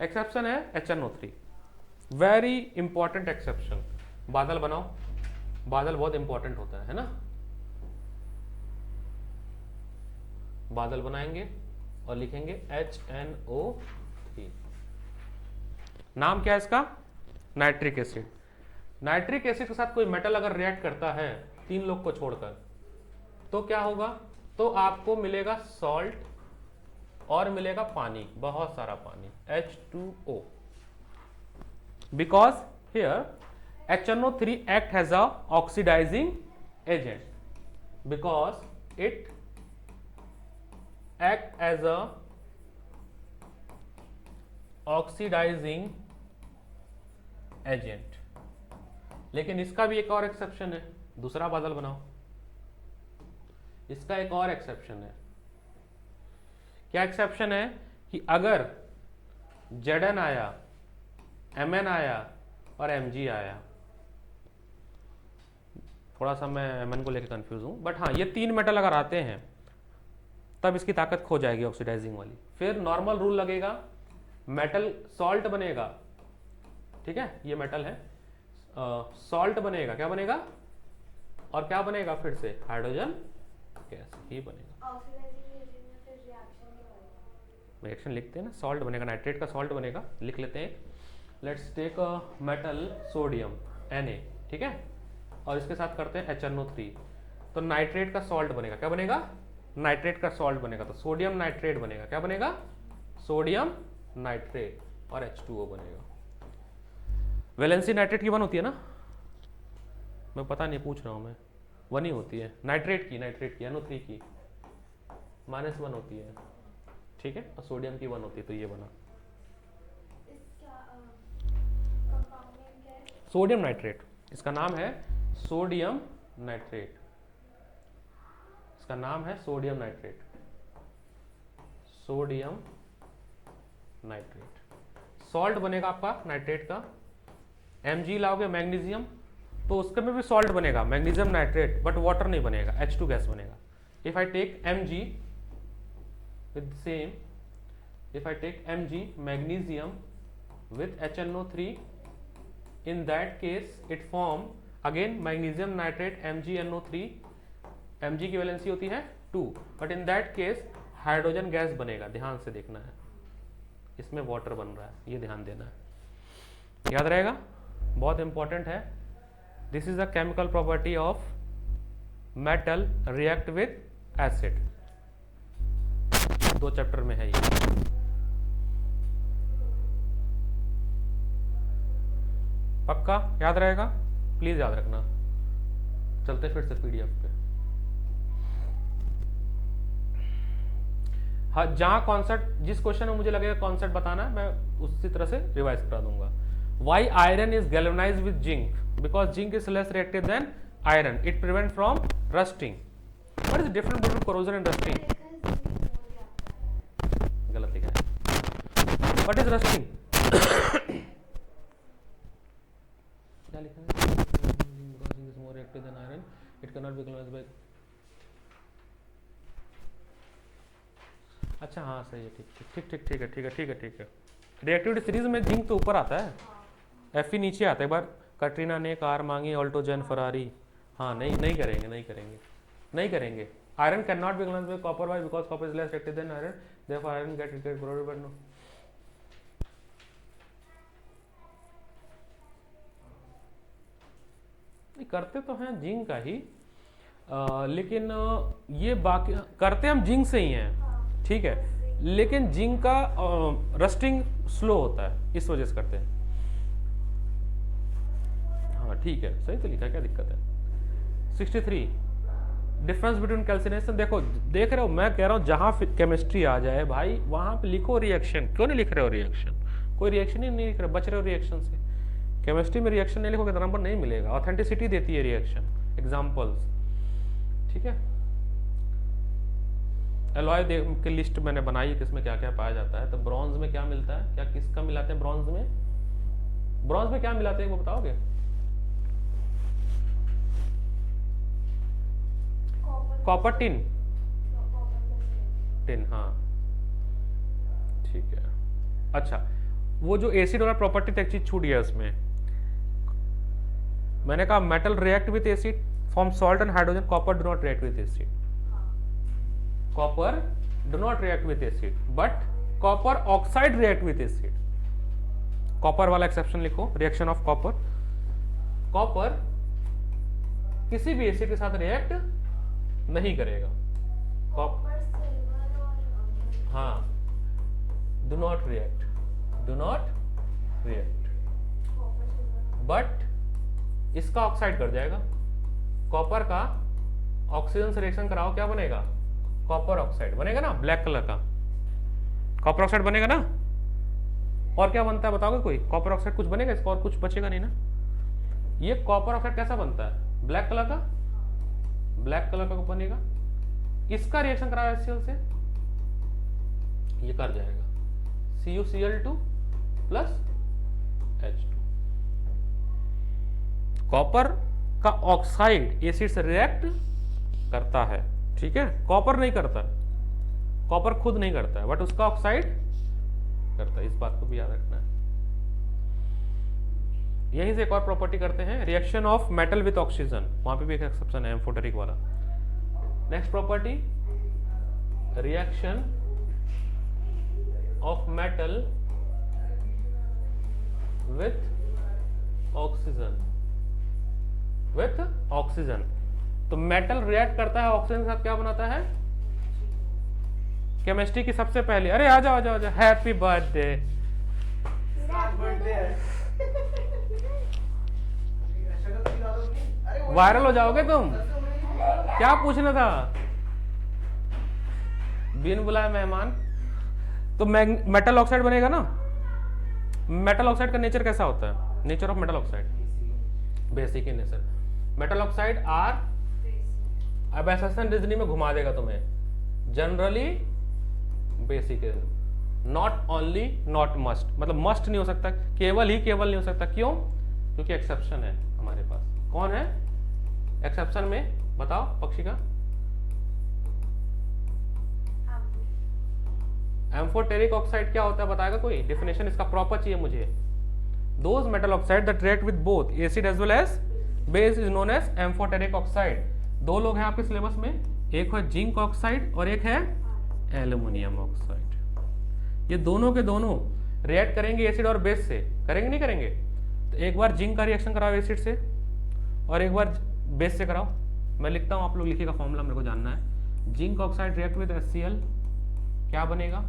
एक्सेप्शन है HNO3, वेरी इंपॉर्टेंट एक्सेप्शन। बादल बनाओ, बादल बहुत इंपॉर्टेंट होता है ना। बादल बनाएंगे और लिखेंगे HNO3। नाम क्या है इसका? Nitric acid. नाइट्रिक एसिड के साथ कोई मेटल अगर रिएक्ट करता है, 3 लोग को छोड़कर, तो क्या होगा? तो आपको मिलेगा सॉल्ट और मिलेगा पानी, बहुत सारा पानी, H2O। Because here HNO3 act as a oxidizing agent, because it act as a oxidizing agent। लेकिन इसका भी एक और एक्सेप्शन है, दूसरा बादल बनाओ, इसका एक और एक्सेप्शन है। क्या एक्सेप्शन है? कि अगर Zn आया, Mn आया और Mg आया, थोड़ा सा मैं Mn को लेकर कंफ्यूज हूं, बट हाँ, ये 3 मेटल अगर आते हैं तब इसकी ताकत खो जाएगी ऑक्सीडाइजिंग वाली। फिर नॉर्मल रूल लगेगा, मेटल सॉल्ट बनेगा, ठीक है, ये मेटल है, सॉल्ट बनेगा, क्या बनेगा और क्या बनेगा? फिर से हाइड्रोजन गैस ही बनेगा। रिएक्शन लिखते हैं ना, सॉल्ट बनेगा, नाइट्रेट का सॉल्ट बनेगा, लिख लेते हैं। Let's take metal sodium Na, ठीक है, और इसके साथ करते हैं HNO3, तो नाइट्रेट का सॉल्ट बनेगा, क्या बनेगा? नाइट्रेट का सॉल्ट बनेगा, तो सोडियम नाइट्रेट बनेगा, क्या बनेगा? सोडियम नाइट्रेट और H2O बनेगा। वैलेंसी नाइट्रेट की 1 होती है ना, मैं पता नहीं पूछ रहा हूँ मैं, 1 ही होती है नाइट्रेट की NO3 की -1 होती है, ठीक है, और सोडियम की 1 होती है, तो ये बना सोडियम नाइट्रेट। इसका नाम है सोडियम नाइट्रेट, इसका नाम है sodium nitrate, sodium nitrate. Salt बनेगा आपका नाइट्रेट का, Mg लाओगे मैग्नीशियम, तो उसके में भी सॉल्ट बनेगा, मैग्नीशियम नाइट्रेट, बट वाटर नहीं बनेगा, H2 गैस बनेगा। If I take Mg with same, if I take Mg magnesium with HNO3, in that case it form again magnesium nitrate MgNO3, Mg की वैलेंसी होती है 2, but in that case hydrogen gas बनेगा, ध्यान से देखना है, इसमें वाटर बन रहा है, ये ध्यान देना है, याद रहेगा, बहुत इंपॉर्टेंट है। This is the chemical property of metal react with acid, 2 chapter में है ये। पक्का याद रहेगा, प्लीज याद रखना। चलते फिर से पीडीएफ पे। हाँ, जहां कॉन्सेप्ट, जिस क्वेश्चन में मुझे लगेगा कॉन्सेप्ट बताना है, मैं उसी तरह से रिवाइज करा दूंगा। Why iron is galvanised with zinc? Because zinc is less reactive than iron, it prevent from rusting. What is difference between corrosion and rusting? गलत लिखा है। What is rusting? क्या लिखा है? Because zinc is more reactive than iron, it cannot be galvanized by। अच्छा हाँ सही है, ठीक है। रिएक्टिविटी सीरीज में जिंक तो ऊपर आता है, एफई नीचे आता है। एक बार कटरीना ने कार मांगी, ऑल्टो, जेन, फरारी। हाँ नहीं करेंगे। Iron can not be galvanised by copper, why? Because copper is less reactive than iron, therefore iron get corroded, but no। करते तो हैं जिंक का ही, लेकिन ये बाकी करते हम जिंक से ही हैं, ठीक है, लेकिन जिंक का रस्टिंग स्लो होता है, इस वजह से करते हैं। हाँ ठीक है, सही तो लिखा, क्या दिक्कत है। 63 डिफरेंस बिटवीन कैल्सिनेशन। देखो, देख रहे हो, मैं कह रहा हूँ जहां केमिस्ट्री आ जाए भाई वहां पे लिखो रिएक्शन। क्यों नहीं लिख रहे हो रिएक्शन? कोई रिएक्शन ही नहीं लिख रहे, बच रहे हो रिएक्शन से। केमिस्ट्री में रिएक्शन नहीं लिखोगे तो नंबर नहीं मिलेगा। ऑथेंटिसिटी देती है रिएक्शन, एग्जांपल्स, ठीक है। एलॉय की लिस्ट मैंने बनाई है, किसमें क्या क्या पाया जाता है। तो ब्रॉन्ज में क्या मिलता है, क्या किसका मिलाते हैं ब्रॉन्ज में? ब्रॉन्ज में क्या मिलाते हैं वो बताओगे? कॉपर टिन, हाँ ठीक है। अच्छा, वो जो एसिड वाला प्रॉपर्टी तो एक चीज छूट गया उसमें। मैंने कहा metal react with acid, form salt and hydrogen, copper do not react with acid. Copper do not react with acid, but copper oxide react with acid. Copper वाला एक्सेप्शन लिखो, रिएक्शन ऑफ कॉपर। कॉपर किसी भी एसिड के साथ रिएक्ट नहीं करेगा। कॉपर, हाँ, डू नॉट रिएक्ट, बट इसका ऑक्साइड कर जाएगा। कॉपर का ऑक्सीजन से रिएक्शन कराओ, क्या बनेगा? कॉपर ऑक्साइड बनेगा ना, ब्लैक कलर का कॉपर ऑक्साइड बनेगा ना। और क्या बनता है बताओगे कोई? कॉपर ऑक्साइड कुछ बनेगा इसका, और कुछ बचेगा नहीं ना। ये कॉपर ऑक्साइड कैसा बनता है? ब्लैक कलर का, बनेगा। इसका रिएक्शन कराओ HCl से, ये कर जाएगा CuCl2 प्लस H2। कॉपर का ऑक्साइड एसिड से रिएक्ट करता है, ठीक है। कॉपर नहीं करता, कॉपर खुद नहीं करता है, बट उसका ऑक्साइड करता है। इस बात को भी याद रखना है। यहीं से एक और प्रॉपर्टी करते हैं, reaction of metal with oxygen. वहां पे भी एक एक्सेप्शन है, एम्फोटेरिक वाला। Next property, reaction of metal with oxygen. तो मेटल रिएक्ट करता है ऑक्सीजन के साथ, क्या बनाता है? केमिस्ट्री की सबसे पहले, अरे आ जाओ, हैप्पी बर्थडे। वायरल हो जाओगे तुम। क्या पूछना था? बिन बुलाए मेहमान। तो मेटल ऑक्साइड बनेगा ना। मेटल ऑक्साइड का नेचर कैसा होता है? Nature of metal oxide, basic in nature. Metal oxide are, अब एसेशन रीजनिंग में घुमा देगा तुम्हें, generally basic, not only, not must. मतलब मस्ट नहीं हो सकता, केवल नहीं हो सकता। क्यों? क्योंकि एक्सेप्शन है हमारे पास। कौन है एक्सेप्शन में? बताओ पक्षिका। एम्फोटेरिक ऑक्साइड क्या होता है बताएगा कोई? डेफिनेशन इसका प्रॉपर चाहिए मुझे। Those metal oxide that react with both acid as well as base is known as amphoteric oxide. दो लोग हैं आपके सिलेबस में, एक है जिंक ऑक्साइड और एक है एल्युमिनियम ऑक्साइड। ये दोनों के दोनों रिएक्ट करेंगे एसिड और बेस से। करेंगे नहीं करेंगे? तो एक बार जिंक का रिएक्शन कराओ एसिड से और एक बार बेस से कराओ। मैं लिखता हूं, आप लोग लिखिएगा, फॉर्मूला मेरे को जानना है। Zinc oxide react with HCl, क्या बनेगा?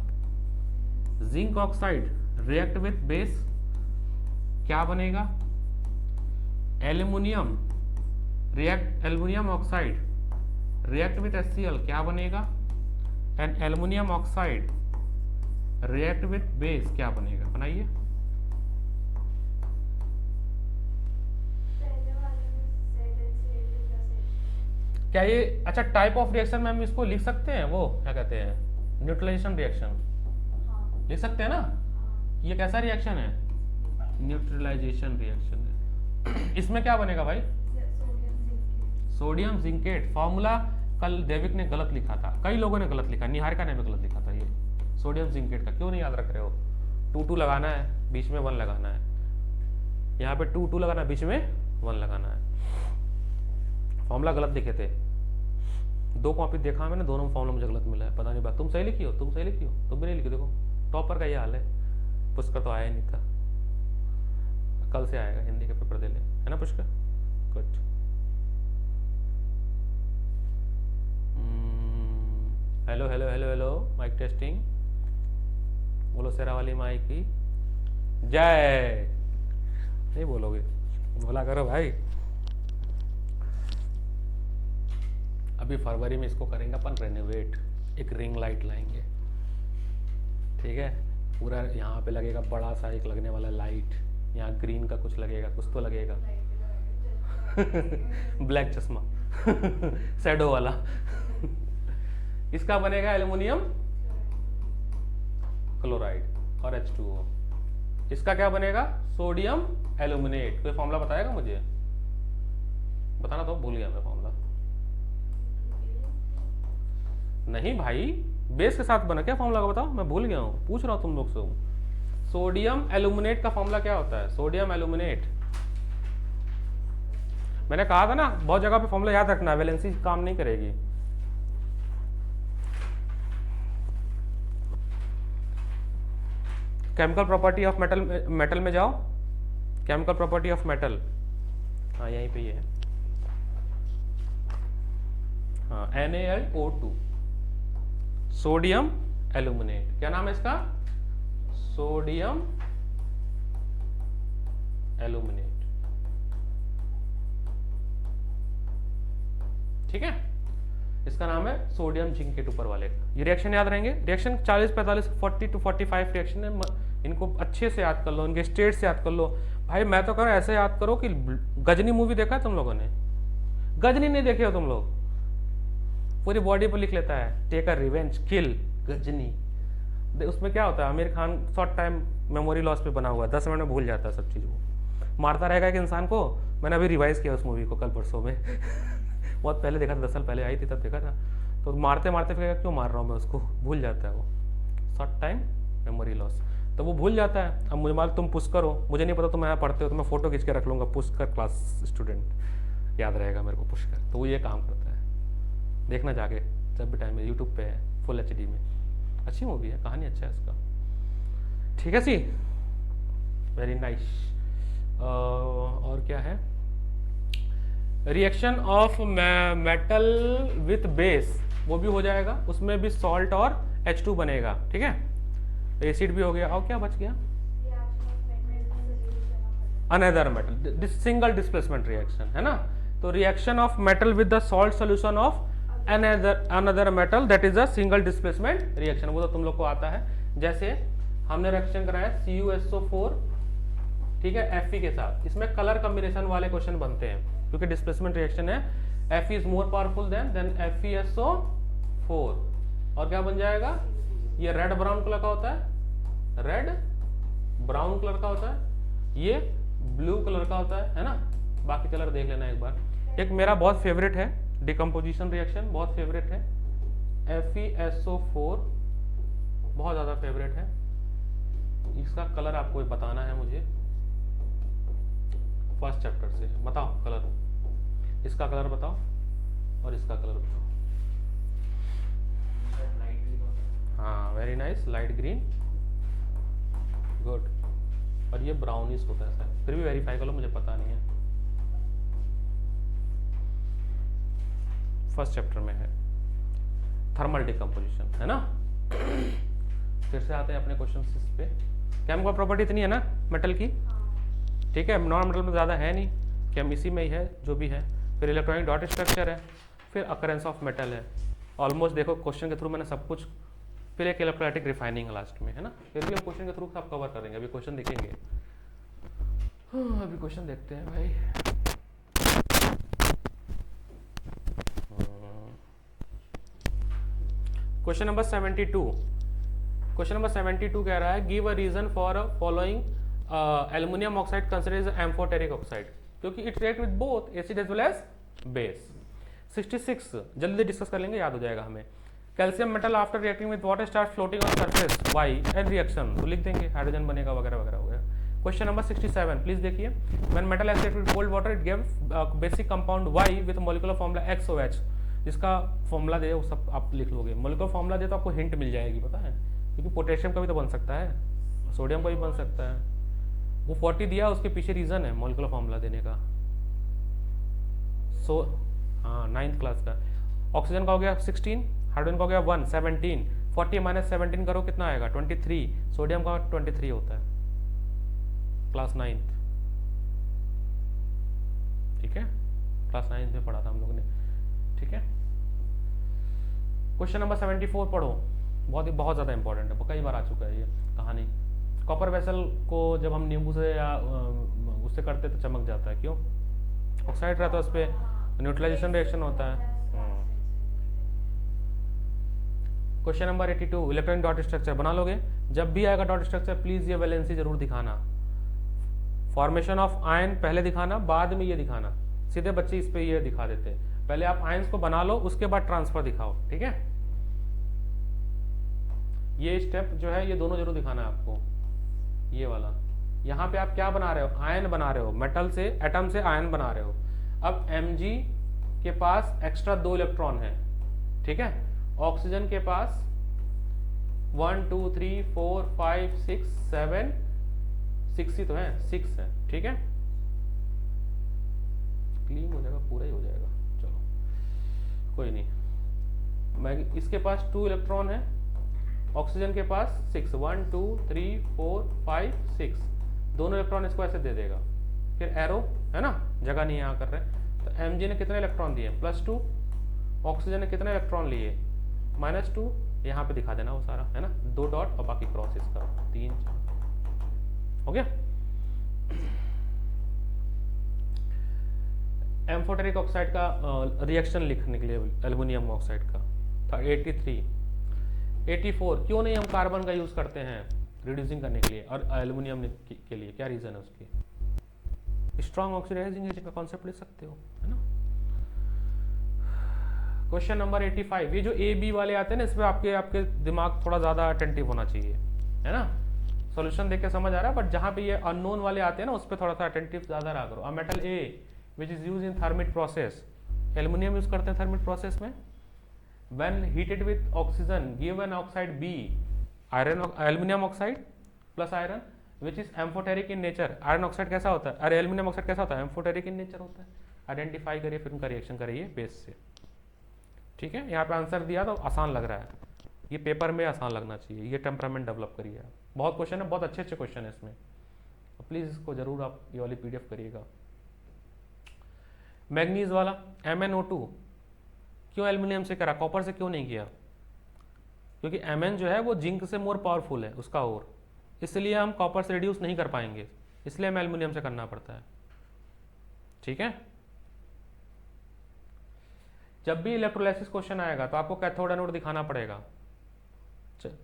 Zinc oxide react with base, क्या बनेगा? Aluminium react, aluminium oxide react with HCl, क्या बनेगा? An aluminium oxide react with base, क्या बनेगा? बनाइए। क्या ये, अच्छा टाइप ऑफ रिएक्शन में हम इसको लिख सकते हैं, वो क्या कहते हैं, न्यूट्रलाइजेशन रिएक्शन लिख सकते हैं ना? ये कैसा रिएक्शन है? न्यूट्रलाइजेशन रिएक्शन है। इसमें क्या बनेगा भाई? Sodium zincate. फॉर्मूला कल देविक ने गलत लिखा था, कई लोगों ने गलत लिखा, निहारिका ने भी गलत लिखा था। ये सोडियम जिंकेट का क्यों नहीं याद रख रहे हो? 2 लगाना है, बीच में 1 लगाना है। यहाँ पे 2 लगाना है, बीच में 1 लगाना है। फॉर्मूला गलत लिखे थे, 2 कॉपी देखा मैंने, दोनों फॉर्मूला मुझे गलत मिला है, पता नहीं बात। तुम सही लिखी हो, तुम सही लिखी हो, तुम भी नहीं लिखी। देखो टॉपर का ये हाल है, पुष्कर तो आया ही नहीं था, कल से आएगा, हिंदी के पेपर दे ले, है ना Pushkar? Good. Hello hello hello hello, mike testing, बोलो शेरा वाली माई की जय। नहीं बोलोगे, बोला करो भाई। अभी फरवरी में इसको करेंगे अपन रेनोवेट, एक रिंग लाइट लाएंगे, ठीक है? पूरा यहाँ पे लगेगा बड़ा सा एक लगने वाला लाइट, यहाँ ग्रीन का कुछ लगेगा, कुछ तो लगेगा। ब्लैक चश्मा शैडो वाला। इसका बनेगा एल्युमिनियम क्लोराइड और H2O। इसका क्या बनेगा? Sodium aluminate. कोई फॉर्मूला बताएगा मुझे? बताना तो भूल गया मैं फॉर्मूला। नहीं भाई, बेस के साथ बना, क्या फॉर्मूला का बताओ, मैं भूल गया हूँ, पूछ रहा हूँ तुम लोग से। सोडियम एल्यूमिनेट का फॉर्मूला क्या होता है? सोडियम एल्यूमिनेट, मैंने कहा था ना बहुत जगह पे फॉर्मूला याद रखना, वैलेंसी काम नहीं करेगी। Chemical property of metal, metal में जाओ, केमिकल प्रॉपर्टी ऑफ मेटल, हाँ यहीं पे ये है, हाँ NaLO2, सोडियम एल्यूमिनेट। क्या नाम है इसका? सोडियम एल्यूमिनेट, ठीक है? इसका नाम है सोडियम जिंकेट ऊपर वाले का। ये रिएक्शन याद रहेंगे, रिएक्शन 40, 45, 40 to 45 रिएक्शन है, इनको अच्छे से याद कर लो, इनके स्टेट से याद कर लो। भाई मैं तो कह रहा हूं ऐसे याद करो कि गजनी मूवी देखा है तुम लोगों ने? गजनी नहीं देखे हो तुम लोग? पूरी बॉडी पर लिख लेता है टेक अ रिवेंज किल गजनी। उसमें क्या होता है, Aamir Khan short time memory loss पे बना हुआ है, 10 मिनट में भूल जाता है सब चीज़, वो मारता रहेगा एक इंसान को। मैंने अभी रिवाइज किया उस मूवी को कल परसों में बहुत पहले देखा था, 10 साल पहले आई थी तब देखा था। तो मारते मारते फिर क्यों मार रहा हूँ मैं उसको, भूल जाता है वो, शॉर्ट टाइम मेमोरी लॉस, तो वो भूल जाता है। अब मुझे मालूम तुम पुष्कर हो, मुझे नहीं पता तुम यहाँ पढ़ते हो, तो मैं फोटो खींच के रख लूँगा पुष्कर क्लास स्टूडेंट, याद रहेगा मेरे को पुष्कर। तो वो ये काम करता है, देखना जाके जब भी टाइम है, यूट्यूब पे है फुल HD में, अच्छी मूवी है, कहानी अच्छा है इसका, ठीक है सी, वेरी नाइस। और क्या है? Reaction of metal with base, वो भी हो जाएगा, उसमें भी सॉल्ट और H2 बनेगा, ठीक है? एसिड भी हो गया, और क्या बच गया? Another metal, single displacement reaction, है ना? तो reaction of metal with the salt solution of another metal, that is a single displacement reaction. वो तो तुम लोग को आता है। जैसे हमने रिएक्शन कराया CuSO4, ठीक है, Fe के साथ, इसमें कलर कॉम्बिनेशन वाले क्वेश्चन बनते हैं क्योंकि डिस्प्लेसमेंट रिएक्शन है। Fe is more powerful than FeSO4, और क्या बन जाएगा? ये रेड ब्राउन कलर का होता है, रेड ब्राउन कलर का होता है, ये ब्लू कलर का होता है ना? बाकी कलर देख लेना एक बार। एक मेरा बहुत फेवरेट है डिकम्पोजिशन रिएक्शन, बहुत फेवरेट है, FeSO4, बहुत ज्यादा फेवरेट है। इसका कलर आपको बताना है मुझे फर्स्ट चैप्टर से, बताओ कलर, इसका कलर बताओ और इसका कलर बताओ। हाँ very nice, light green, good. और ये ब्राउनिश होता है सर, फिर भी वेरीफाई कर लो, मुझे पता नहीं है। फर्स्ट चैप्टर में है थर्मल डिकम्पोजिशन, है ना? फिर से आते हैं अपने क्वेश्चन पे। केमिकल प्रॉपर्टी इतनी है ना मेटल की, ठीक है? नॉन मेटल में ज़्यादा है नहीं, केम इसी में ही है जो भी है। फिर इलेक्ट्रॉनिक डॉट स्ट्रक्चर है, फिर अकरेंस ऑफ मेटल है। ऑलमोस्ट देखो क्वेश्चन के थ्रू मैंने सब कुछ, फिर एक इलेक्ट्रोलाइटिक रिफाइनिंग लास्ट में है ना। फिर भी हम क्वेश्चन के थ्रू सब कवर करेंगे, अभी क्वेश्चन देखेंगे। अभी क्वेश्चन देखते हैं भाई। क्वेश्चन नंबर 72, क्वेश्चन नंबर 72 कह रहा है give a reason for following aluminium oxide considered as amphoteric oxide, क्योंकि it react with both acid as well as base. 66 जल्दी डिस्कस कर लेंगे, याद हो जाएगा हमें। Calcium metal after reacting with water start floating on surface why and reaction, तो लिख देंगे हाइड्रोजन बनेगा वगैरह वगैरह हो गया। क्वेश्चन नंबर 67 प्लीज देखिए, when metal acid with cold water it give basic compound Y with molecular formula XOH, जिसका फॉर्मूला दे वो सब आप लिख लोगे। मॉलिक्यूलर फॉर्मूला दे तो आपको हिंट मिल जाएगी, पता है, क्योंकि पोटेशियम का भी तो बन सकता है, सोडियम का भी बन सकता है। वो 40 दिया, उसके पीछे रीजन है मॉलिक्यूलर फॉर्मूला देने का। सो हाँ 9th क्लास का। ऑक्सीजन का हो गया 16, हाइड्रोजन का हो गया 1, 17, 40 माइनस 17 करो कितना आएगा 23, सोडियम का 23 होता है, क्लास 9th, ठीक है, क्लास 9th में पढ़ा था हम लोगों ने, ठीक है। क्वेश्चन नंबर 74 पढ़ो, बहुत ज़्यादा इंपॉर्टेंट है, कई बार आ चुका है ये कहानी। कॉपर वेसल को जब हम नींबू से या उससे करते तो चमक जाता है, क्यों? ऑक्साइड रहता है उस पर, न्यूट्रलाइजेशन रिएक्शन होता है। Question number 82 electronic dot structure बना लोगे, जब भी आएगा डॉट स्ट्रक्चर प्लीज ये वैलेंसी जरूर दिखाना। फॉर्मेशन ऑफ आयन पहले दिखाना, बाद में ये दिखाना। सीधे बच्चे इस पे ये दिखा देते हैं, पहले आप आयंस को बना लो उसके बाद ट्रांसफर दिखाओ, ठीक है। ये स्टेप जो है ये दोनों जरूर दिखाना है आपको, ये वाला। यहाँ पे आप क्या बना रहे हो, आयन बना रहे हो, मेटल से एटम से आयन बना रहे हो। अब Mg के पास एक्स्ट्रा 2 इलेक्ट्रॉन है, ठीक है। ऑक्सीजन के पास 1 2 3 4 5 6 7 6 ही तो है, 6 है, ठीक है। क्लीन हो जाएगा, पूरा ही हो जाएगा, चलो कोई नहीं। मैं इसके पास 2 इलेक्ट्रॉन है, ऑक्सीजन के पास 6, 1 2 3 4 5 6, दोनों इलेक्ट्रॉन इसको ऐसे दे देगा। फिर एरो है ना, जगह नहीं यहाँ कर रहे, तो Mg ने कितने इलेक्ट्रॉन दिए +2, ऑक्सीजन ने कितने इलेक्ट्रॉन लिए -2, यहाँ पे दिखा देना वो सारा है ना, 2 डॉट और बाकी क्रॉस इसका 3 4 हो गया। एम्फोटेरिक ऑक्साइड का रिएक्शन लिखने के लिए एल्युमिनियम ऑक्साइड का था 83। 84 क्यों नहीं हम कार्बन का यूज करते हैं रिड्यूसिंग करने के लिए और एल्युमिनियम के लिए, क्या रीजन है उसकी? स्ट्रॉन्ग ऑक्सीडाइजिंग एजेंट का कॉन्सेप्ट ले सकते हो, है ना। क्वेश्चन नंबर 85, ये जो ए बी वाले आते हैं ना, इसमें आपके दिमाग थोड़ा ज्यादा अटेंटिव होना चाहिए, है ना। सॉल्यूशन देख के समझ आ रहा है, बट जहां पे ये अननोन वाले आते हैं ना, उस पर थोड़ा सा अटेंटिव ज्यादा रहा करो। Metal A which is use in thermite process, aluminium use करते हैं थर्मिट प्रोसेस में। When heated with oxygen give an oxide B, iron aluminium oxide plus iron which is amphoteric in nature. Iron oxide कैसा होता है, अरे एल्युमिनियम ऑक्साइड कैसा होता है, एम्फोटेरिक इन नेचर होता है। आइडेंटिफाई करिए, फिर उनका रिएक्शन करिए बेस से, ठीक है। यहाँ पे आंसर दिया तो आसान लग रहा है, ये पेपर में आसान लगना चाहिए, ये टेम्परामेंट डेवलप करिए। बहुत क्वेश्चन है, बहुत अच्छे अच्छे क्वेश्चन है इसमें, प्लीज इसको जरूर आप ये वाली PDF करिएगा। मैग्नीज वाला MnO2 क्यों एल्युमिनियम से करा, कॉपर से क्यों नहीं किया? क्योंकि Mn जो है वो जिंक से मोर पावरफुल है उसका, और इसलिए हम कॉपर से रिड्यूस नहीं कर पाएंगे, इसलिए हमें एल्युमिनियम से करना पड़ता है, ठीक है। जब भी इलेक्ट्रोलाइसिस क्वेश्चन आएगा तो आपको कैथोड एनोड दिखाना पड़ेगा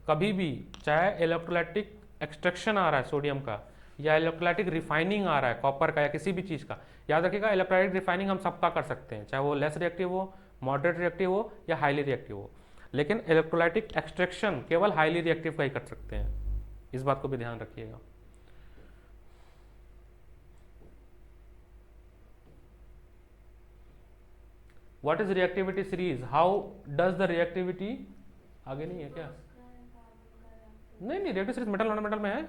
कभी भी, चाहे इलेक्ट्रोलाइटिक एक्सट्रैक्शन आ रहा है सोडियम का या इलेक्ट्रोलाइटिक रिफाइनिंग आ रहा है कॉपर का या किसी भी चीज़ का। याद रखिएगा इलेक्ट्रोलाइटिक रिफाइनिंग हम सबका कर सकते हैं, चाहे वो लेस रिएक्टिव हो, मॉडरेट रिएक्टिव हो या हाईली रिएक्टिव हो, लेकिन इलेक्ट्रोलाइटिक एक्सट्रैक्शन केवल हाईली रिएक्टिव का ही कर सकते हैं, इस बात को भी ध्यान रखिएगा। What is reactivity series, how does the reactivity, आगे नहीं है क्या? नहीं reactive series metal non metal में है,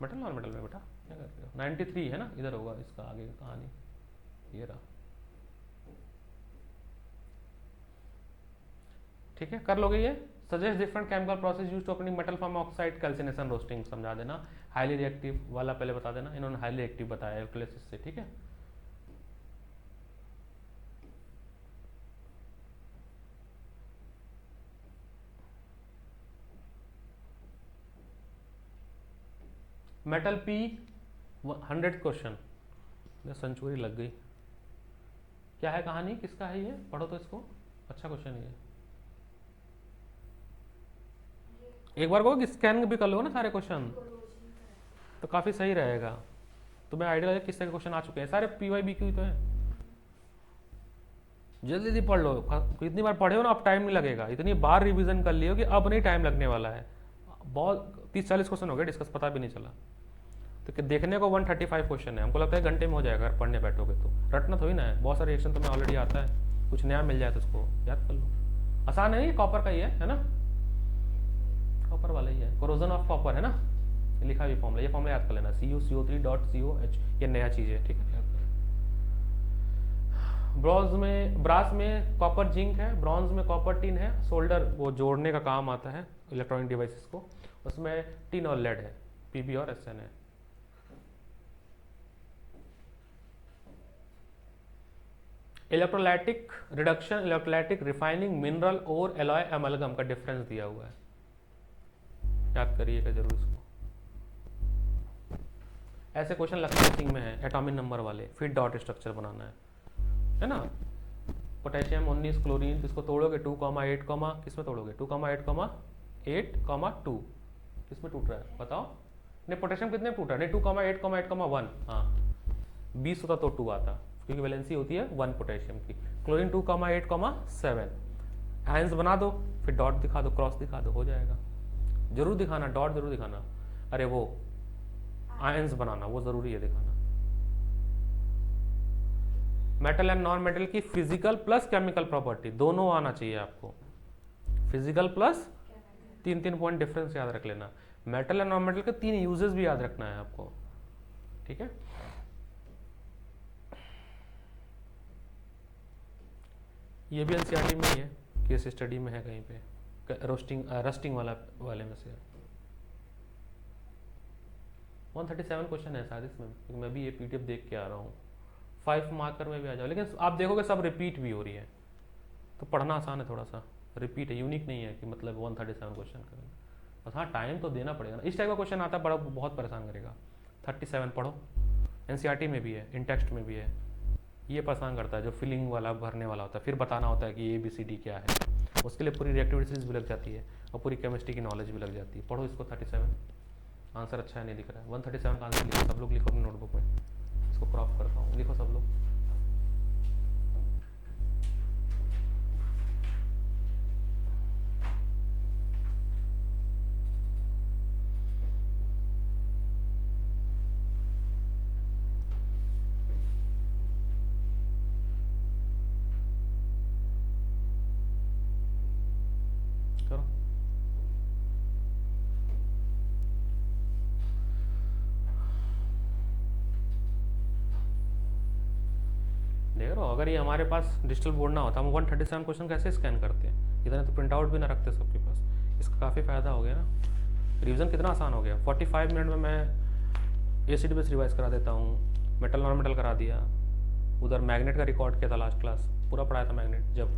मेटल नॉन मेटल में बेटा, क्या कर रहे हो? 93 है ना, इधर होगा इसका आगे का कहानी, ये रहा, ठीक है। कर लोगे ये suggest different chemical process use to अपनी metal form oxide calcination roasting समझा देना। हाईली रिएक्टिव वाला पहले बता देना, इन्होंने हाईली रिएक्टिव बताया एल्कलिसिस से, ठीक है। मेटल पी 100 क्वेश्चन, सेंचुरी लग गई। क्या है कहानी, किसका है ये, पढ़ो तो इसको, अच्छा क्वेश्चन है ये। एक बार को स्कैन भी कर लो ना सारे क्वेश्चन, तो काफी सही रहेगा। तुम्हें आइडिया लगे किस तरह के क्वेश्चन आ चुके हैं, सारे PYBQ तो है। जल्दी जल्दी पढ़ लो, कितनी बार पढ़े हो ना, अब टाइम नहीं लगेगा। इतनी बार रिवीजन कर लियो कि अब नहीं टाइम लगने वाला है। बहुत 30-40 क्वेश्चन हो गए डिस्कस, पता भी नहीं चला। तो देखने को 135 क्वेश्चन है, हमको लगता है घंटे में हो जाएगा अगर पढ़ने बैठोगे तो। रटना थोड़ी ना है, बहुत सारे रिएक्शन तुम्हें ऑलरेडी आता है, कुछ नया मिल जाए तो उसको याद कर लो। आसान है, ये कॉपर का ही है ना, कॉपर वाला ही है, कोरोजन ऑफ कॉपर है ना, लिखा भी फॉर्मूला, ये फॉर्मूला याद कर लेना, CuCO3.COH, ये नया चीज है, ठीक है। ब्रास में कॉपर जिंक है, ब्रॉन्ज में कॉपर टिन है, सोल्डर वो जोड़ने का काम आता है इलेक्ट्रॉनिक डिवाइसेस को, उसमें टिन और लेड है, Pb और Sn है। Electrolytic reduction, electrolytic refining, mineral और एलॉय एमलगम का डिफरेंस दिया हुआ है, याद करिएगा जरूर इसको। ऐसे क्वेश्चन लक्ष्य में है, एटॉमिक नंबर वाले, फिर डॉट स्ट्रक्चर बनाना है ना। पोटेशियम 19 क्लोरीन, इसको तोड़ोगे 2,8, किसमें तोड़ोगे 2,8,8,2, किसमें टूट रहा है बताओ। नहीं पोटेशियम कितने टूट रहा है, नहीं 2,8,8,1, हाँ 20 होता तो 2 आता, क्योंकि वैलेंसी होती है 1 पोटेशियम की। क्लोरीन 2,8,7, आयंस बना दो, फिर डॉट दिखा दो, क्रॉस दिखा दो, हो जाएगा। जरूर दिखाना, डॉट जरूर दिखाना, अरे वो आयंस बनाना वो जरूरी है दिखाना। मेटल एंड नॉन मेटल की फिजिकल प्लस केमिकल प्रॉपर्टी दोनों आना चाहिए आपको, फिजिकल प्लस 3 पॉइंट डिफरेंस याद रख लेना। मेटल एंड नॉन मेटल के 3 यूजेस भी याद रखना है आपको, ठीक है। ये भी एनसीईआरटी में ही है, केस स्टडी में है कहीं पे, रस्टिंग वाले में से 137 क्वेश्चन है शायद इसमें, क्योंकि मैं भी ये PDF देख के आ रहा हूँ। 5 मार्कर में भी आ जाओ, लेकिन आप देखोगे सब रिपीट भी हो रही है, तो पढ़ना आसान है, थोड़ा सा रिपीट है, यूनिक नहीं है कि मतलब 137 क्वेश्चन करेंगे बस। हाँ टाइम तो देना पड़ेगा ना, इस टाइप का क्वेश्चन आता है बड़ा बहुत परेशान करेगा। 37 पढ़ो, एनसीईआरटी में भी है, इन टेक्स्ट में भी है, ये परेशान करता है जो फिलिंग वाला भरने वाला होता है, फिर बताना होता है कि ABCD क्या है, उसके लिए पूरी रिएक्टिविटीज भी लग जाती है और पूरी केमिस्ट्री की नॉलेज भी लग जाती है। पढ़ो इसको 37, आंसर अच्छा है नहीं दिख रहा है, 137 का आंसर लिखो, सब लोग लिखो अपनी नोटबुक में, इसको क्रॉप करता हूँ, लिखो सब लोग। करो देख रहे हो, अगर ये हमारे पास डिजिटल बोर्ड ना होता हम 137 क्वेश्चन कैसे स्कैन करते हैं, इतने तो प्रिंट आउट भी ना रखते सबके पास। इसका काफ़ी फ़ायदा हो गया ना, रिवीजन कितना आसान हो गया। 45 मिनट में मैं ACD बेस रिवाइज करा देता हूँ, मेटल नॉन मेटल करा दिया, उधर मैग्नेट का रिकॉर्ड किया था, लास्ट क्लास पूरा पढ़ाया था मैग्नेट, जब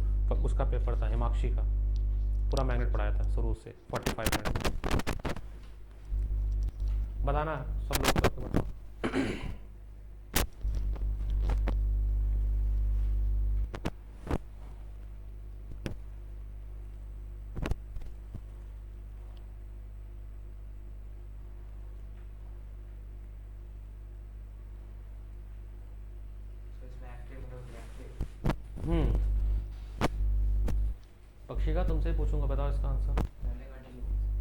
उसका पेपर था हिमाक्षी का, पूरा मैग्नेट पढ़ाया था शुरू से 45 मिनट। बताना सब लोग करके बताओ। पक्षी का तुमसे पूछूंगा, बताओ इसका आंसर।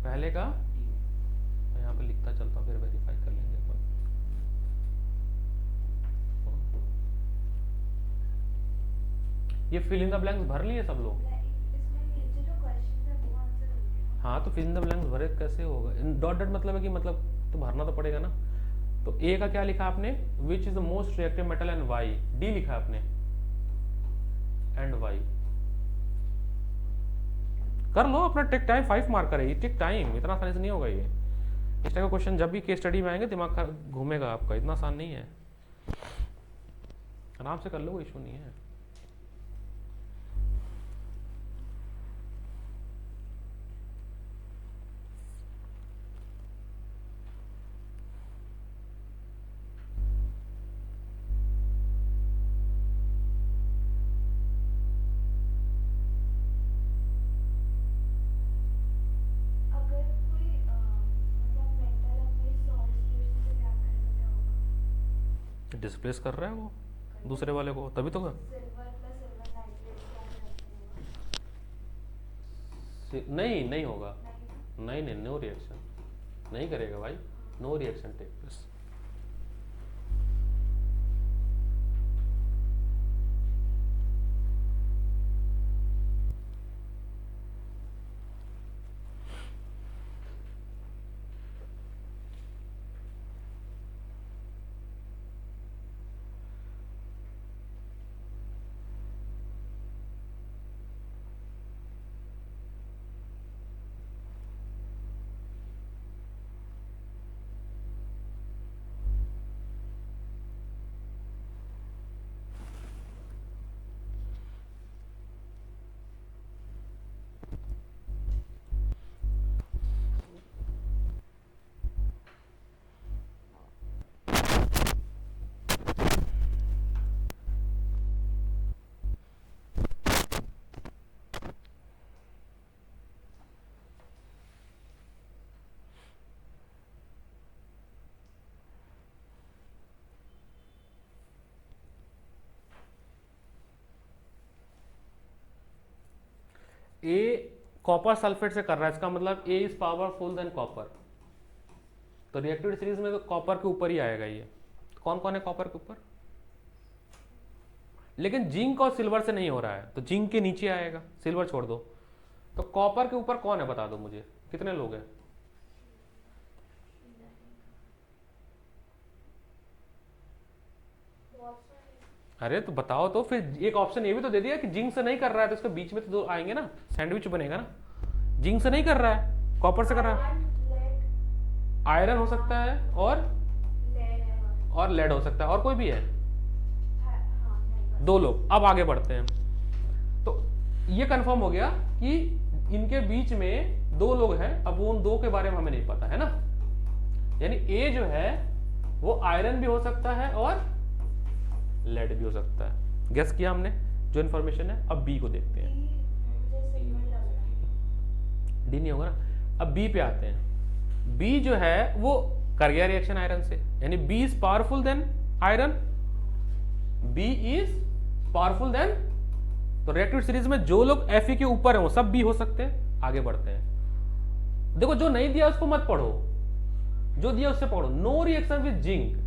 पहले का मैं यहाँ पे लिखता चलता हूँ, फिर वेरीफाई कर लेंगे अपन। ये फिल इन द ब्लैंक्स भर लिए सब लोग? हाँ तो फिल इन द ब्लैंक्स भरे कैसे होगा, डॉट डॉट मतलब है कि मतलब तो भरना तो पड़ेगा ना। तो ए का क्या लिखा आपने, which is the most reactive metal and why, D लिखा आपने एंड वाई। कर लो अपना, टेक टाइम, 5 मार्क करेगी, टेक टाइम, इतना आसानी से नहीं होगा ये। इस टाइप का क्वेश्चन जब भी केस स्टडी में आएंगे दिमाग घूमेगा आपका, इतना आसान नहीं है, आराम से कर लो, कोई इशू नहीं है। डिस्प्लेस कर रहा है वो दूसरे वाले को, तभी तो नहीं, नहीं होगा, नहीं नहीं, नो रिएक्शन, नहीं करेगा भाई, नो रिएक्शन टेक प्लेस। ए कॉपर सल्फेट से कर रहा है, इसका मतलब ए इज पावरफुल देन कॉपर, तो रिएक्टिव सीरीज में तो कॉपर के ऊपर ही आएगा ये। कौन कौन है कॉपर के ऊपर? लेकिन जिंक और सिल्वर से नहीं हो रहा है, तो जिंक के नीचे आएगा, सिल्वर छोड़ दो। तो कॉपर के ऊपर कौन है बता दो मुझे, कितने लोग हैं? अरे तो बताओ तो फिर, एक ऑप्शन ये भी तो दे दिया कि जिंक से नहीं कर रहा है, तो इसके बीच में तो दो आएंगे ना, सैंडविच बनेगा ना। जिंक से नहीं कर रहा है, कॉपर से कर रहा है, आयरन हो सकता है और लेड हो सकता है, और कोई भी है? दो लोग। अब आगे बढ़ते हैं, तो ये कंफर्म हो गया कि इनके बीच में दो लोग हैं। अब उन दो के बारे में हमें नहीं पता है ना, यानी ए जो है वो आयरन भी हो सकता है और लेड भी हो सकता है। गेस किया हमने जो इन्फॉर्मेशन है। अब बी को देखते हैं। डी नहीं होगा ना। अब बी पे आते हैं। बी जो है वो कर गया रिएक्शन आयरन से, यानी B is powerful than iron, B is powerful than, तो रिएक्टिव सीरीज में जो लोग Fe के ऊपर है वो सब बी हो सकते हैं। आगे बढ़ते हैं। देखो जो नहीं दिया उसको मत पढ़ो, जो दिया उससे पढ़ो। नो रिएक्शन विद जिंक,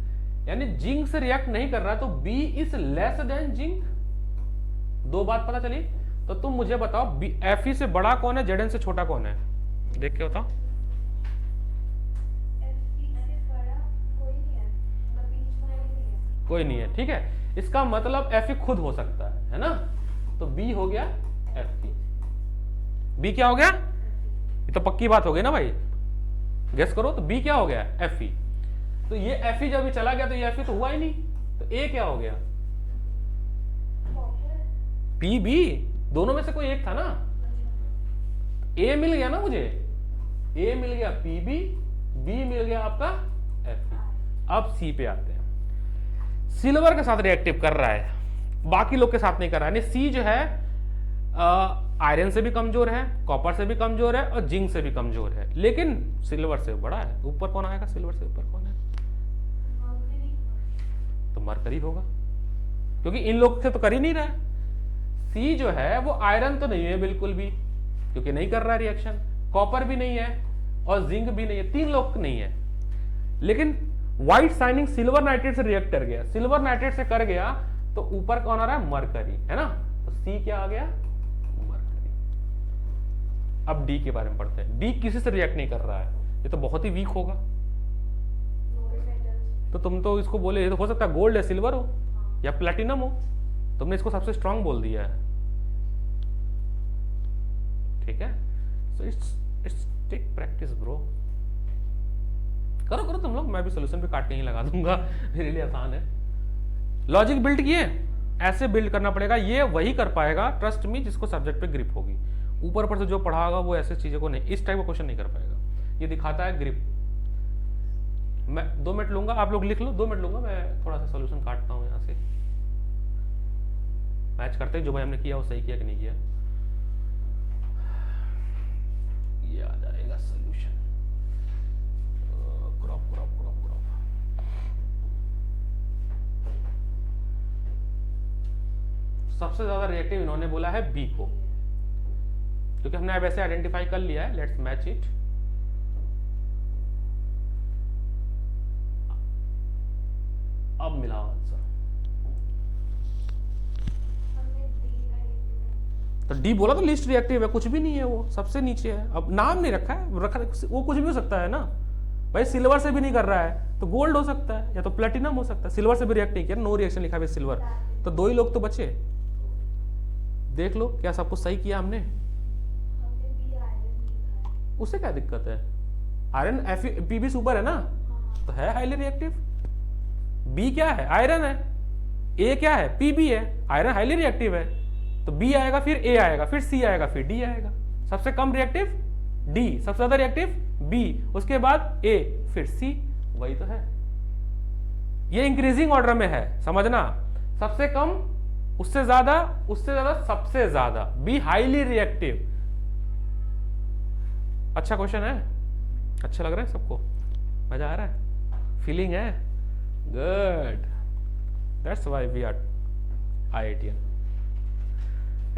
यानी जिंक से रिएक्ट नहीं कर रहा, तो B is less than zinc. दो बात पता चली। तो तुम मुझे बताओ Fe से बड़ा कौन है, Zn से छोटा कौन है? देख के बताओ। कोई नहीं है, ठीक है। इसका मतलब Fe खुद हो सकता है ना, तो B हो गया Fe। B क्या हो गया? ये तो पक्की बात हो गई ना भाई, गेस करो। तो B क्या हो गया? Fe। तो ये Fe जब ये चला गया तो ये Fe तो हुआ ही नहीं, तो A क्या हो गया? PB, दोनों में से कोई एक था ना। A मिल गया ना मुझे, A मिल गया PB, B मिल गया आपका Fe। अब C पे आते हैं। सिल्वर के साथ रिएक्टिव कर रहा है, बाकी लोग के साथ नहीं कर रहा है। यानी सी जो है आयरन से भी कमजोर है, कॉपर से भी कमजोर है और जिंक से भी कमजोर है, लेकिन सिल्वर से बड़ा है। ऊपर कौन आएगा? सिल्वर से ऊपर कौन है? तो मरकरी होगा, क्योंकि इन लोग से तो कर ही नहीं रहा है। सी जो है वो आयरन तो नहीं है बिल्कुल भी, क्योंकि नहीं कर रहा है रिएक्शन, कॉपर भी नहीं है और जिंक भी नहीं है, तीन लोग नहीं है। लेकिन व्हाइट शाइनिंग सिल्वर नाइट्रेट से रिएक्ट कर गया, सिल्वर नाइट्रेट से कर गया, तो ऊपर कौन आ रहा है? मरकरी, है ना। तो सी क्या आ गया? मरकरी। अब डी के बारे में पढ़ते हैं। डी किसी से रिएक्ट नहीं कर रहा है, ये तो बहुत ही वीक होगा। तो तुम तो इसको बोले, ये तो हो सकता है गोल्ड या सिल्वर हो या प्लेटिनम हो, तुमने इसको सबसे स्ट्रांग बोल दिया है, ठीक है। So it's take practice bro, करो करो तुम लोग, मैं भी सोल्यूशन पे काट के ही लगा दूंगा, मेरे लिए आसान है। लॉजिक बिल्ड किए, ऐसे बिल्ड करना पड़ेगा, ये वही कर पाएगा ट्रस्ट मी जिसको सब्जेक्ट पे ग्रिप होगी। ऊपर पर से जो पढ़ा होगा वो ऐसे चीजों को नहीं, इस टाइप का क्वेश्चन नहीं कर पाएगा। ये दिखाता है ग्रिप। मैं 2 मिनट लूंगा, आप लोग लिख लो, 2 मिनट लूंगा, मैं थोड़ा सा सोल्यूशन काटता हूँ यहाँ से, मैच करते हैं जो भाई हमने किया वो सही किया कि नहीं किया। ये आ जाएगा solution, crop crop crop crop. सबसे ज्यादा रिएक्टिव इन्होंने बोला है बी को, क्योंकि हमने अब ऐसे आइडेंटिफाई कर लिया है। Let's match it. अब मिला आंसर, तो डी बोला तो लिस्ट रिएक्टिव है, कुछ भी नहीं है, वो सबसे नीचे है। अब नाम नहीं रखा है, वो कुछ भी हो सकता है ना भाई, सिल्वर से भी नहीं कर रहा है तो गोल्ड हो सकता है, या तो प्लेटिनम हो सकता है। सिल्वर से भी रिएक्ट नहीं किया, नो रिएक्शन लिखा है सिल्वर, तो 2 ही लोग तो बचे। देख लो क्या सब कुछ सही किया हमने, उससे क्या दिक्कत है? आयरन पीबी सुपर है ना, तो है हाईली रिएक्टिव। बी क्या है? आयरन है। ए क्या है? पीबी है। आयरन हाईली रिएक्टिव है, तो बी आएगा, फिर ए आएगा, फिर सी आएगा, फिर डी आएगा। सबसे कम रिएक्टिव डी, सबसे ज्यादा रिएक्टिव बी, उसके बाद ए, फिर सी। वही तो है, ये इंक्रीजिंग ऑर्डर में है, समझना। सबसे कम, उससे ज्यादा, उससे ज्यादा, सबसे ज्यादा। Be highly reactive. अच्छा क्वेश्चन है, अच्छा लग रहा है सबको, मजा आ रहा है, फीलिंग है, good, that's why we are IITian।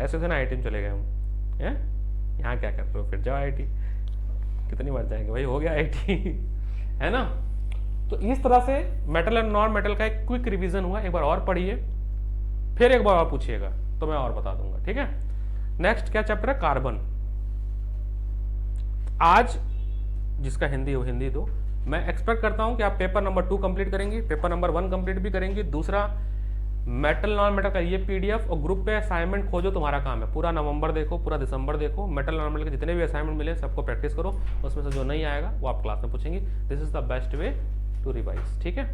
ऐसे थे ना IIT में चले गए हम, यहाँ क्या कर रहे हो, फिर जाओ IIT, कितनी बार जाएंगे भाई, हो गया IIT है ना। तो इस तरह से मेटल एंड नॉन मेटल का एक क्विक रिवीजन हुआ, एक बार और पढ़िए, फिर एक बार और पूछिएगा तो मैं और बता दूंगा, ठीक है। नेक्स्ट क्या चैप्टर है? कार्बन। आज जिसका हिंदी हो हिंदी दो। मैं एक्सपेक्ट करता हूं कि आप पेपर नंबर 2 कंप्लीट करेंगे, पेपर नंबर 1 कंप्लीट भी करेंगे। दूसरा, मेटल नॉन मेटल का ये PDF और ग्रुप पे असाइनमेंट खोजो, तुम्हारा काम है। पूरा नवंबर देखो, पूरा दिसंबर देखो, मेटल नॉन मेटल के जितने भी असाइनमेंट मिले सबको प्रैक्टिस करो, उसमें से जो नहीं आएगा वो आप क्लास में पूछेंगे। This is the best way to revise, ठीक है?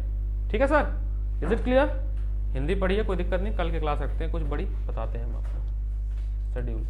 ठीक है sir, is it clear? Hindi पढ़िए, कोई दिक्कत नहीं, कल की क्लास रखते हैं, कुछ बड़ी बताते हैं हम आपको शेड्यूल।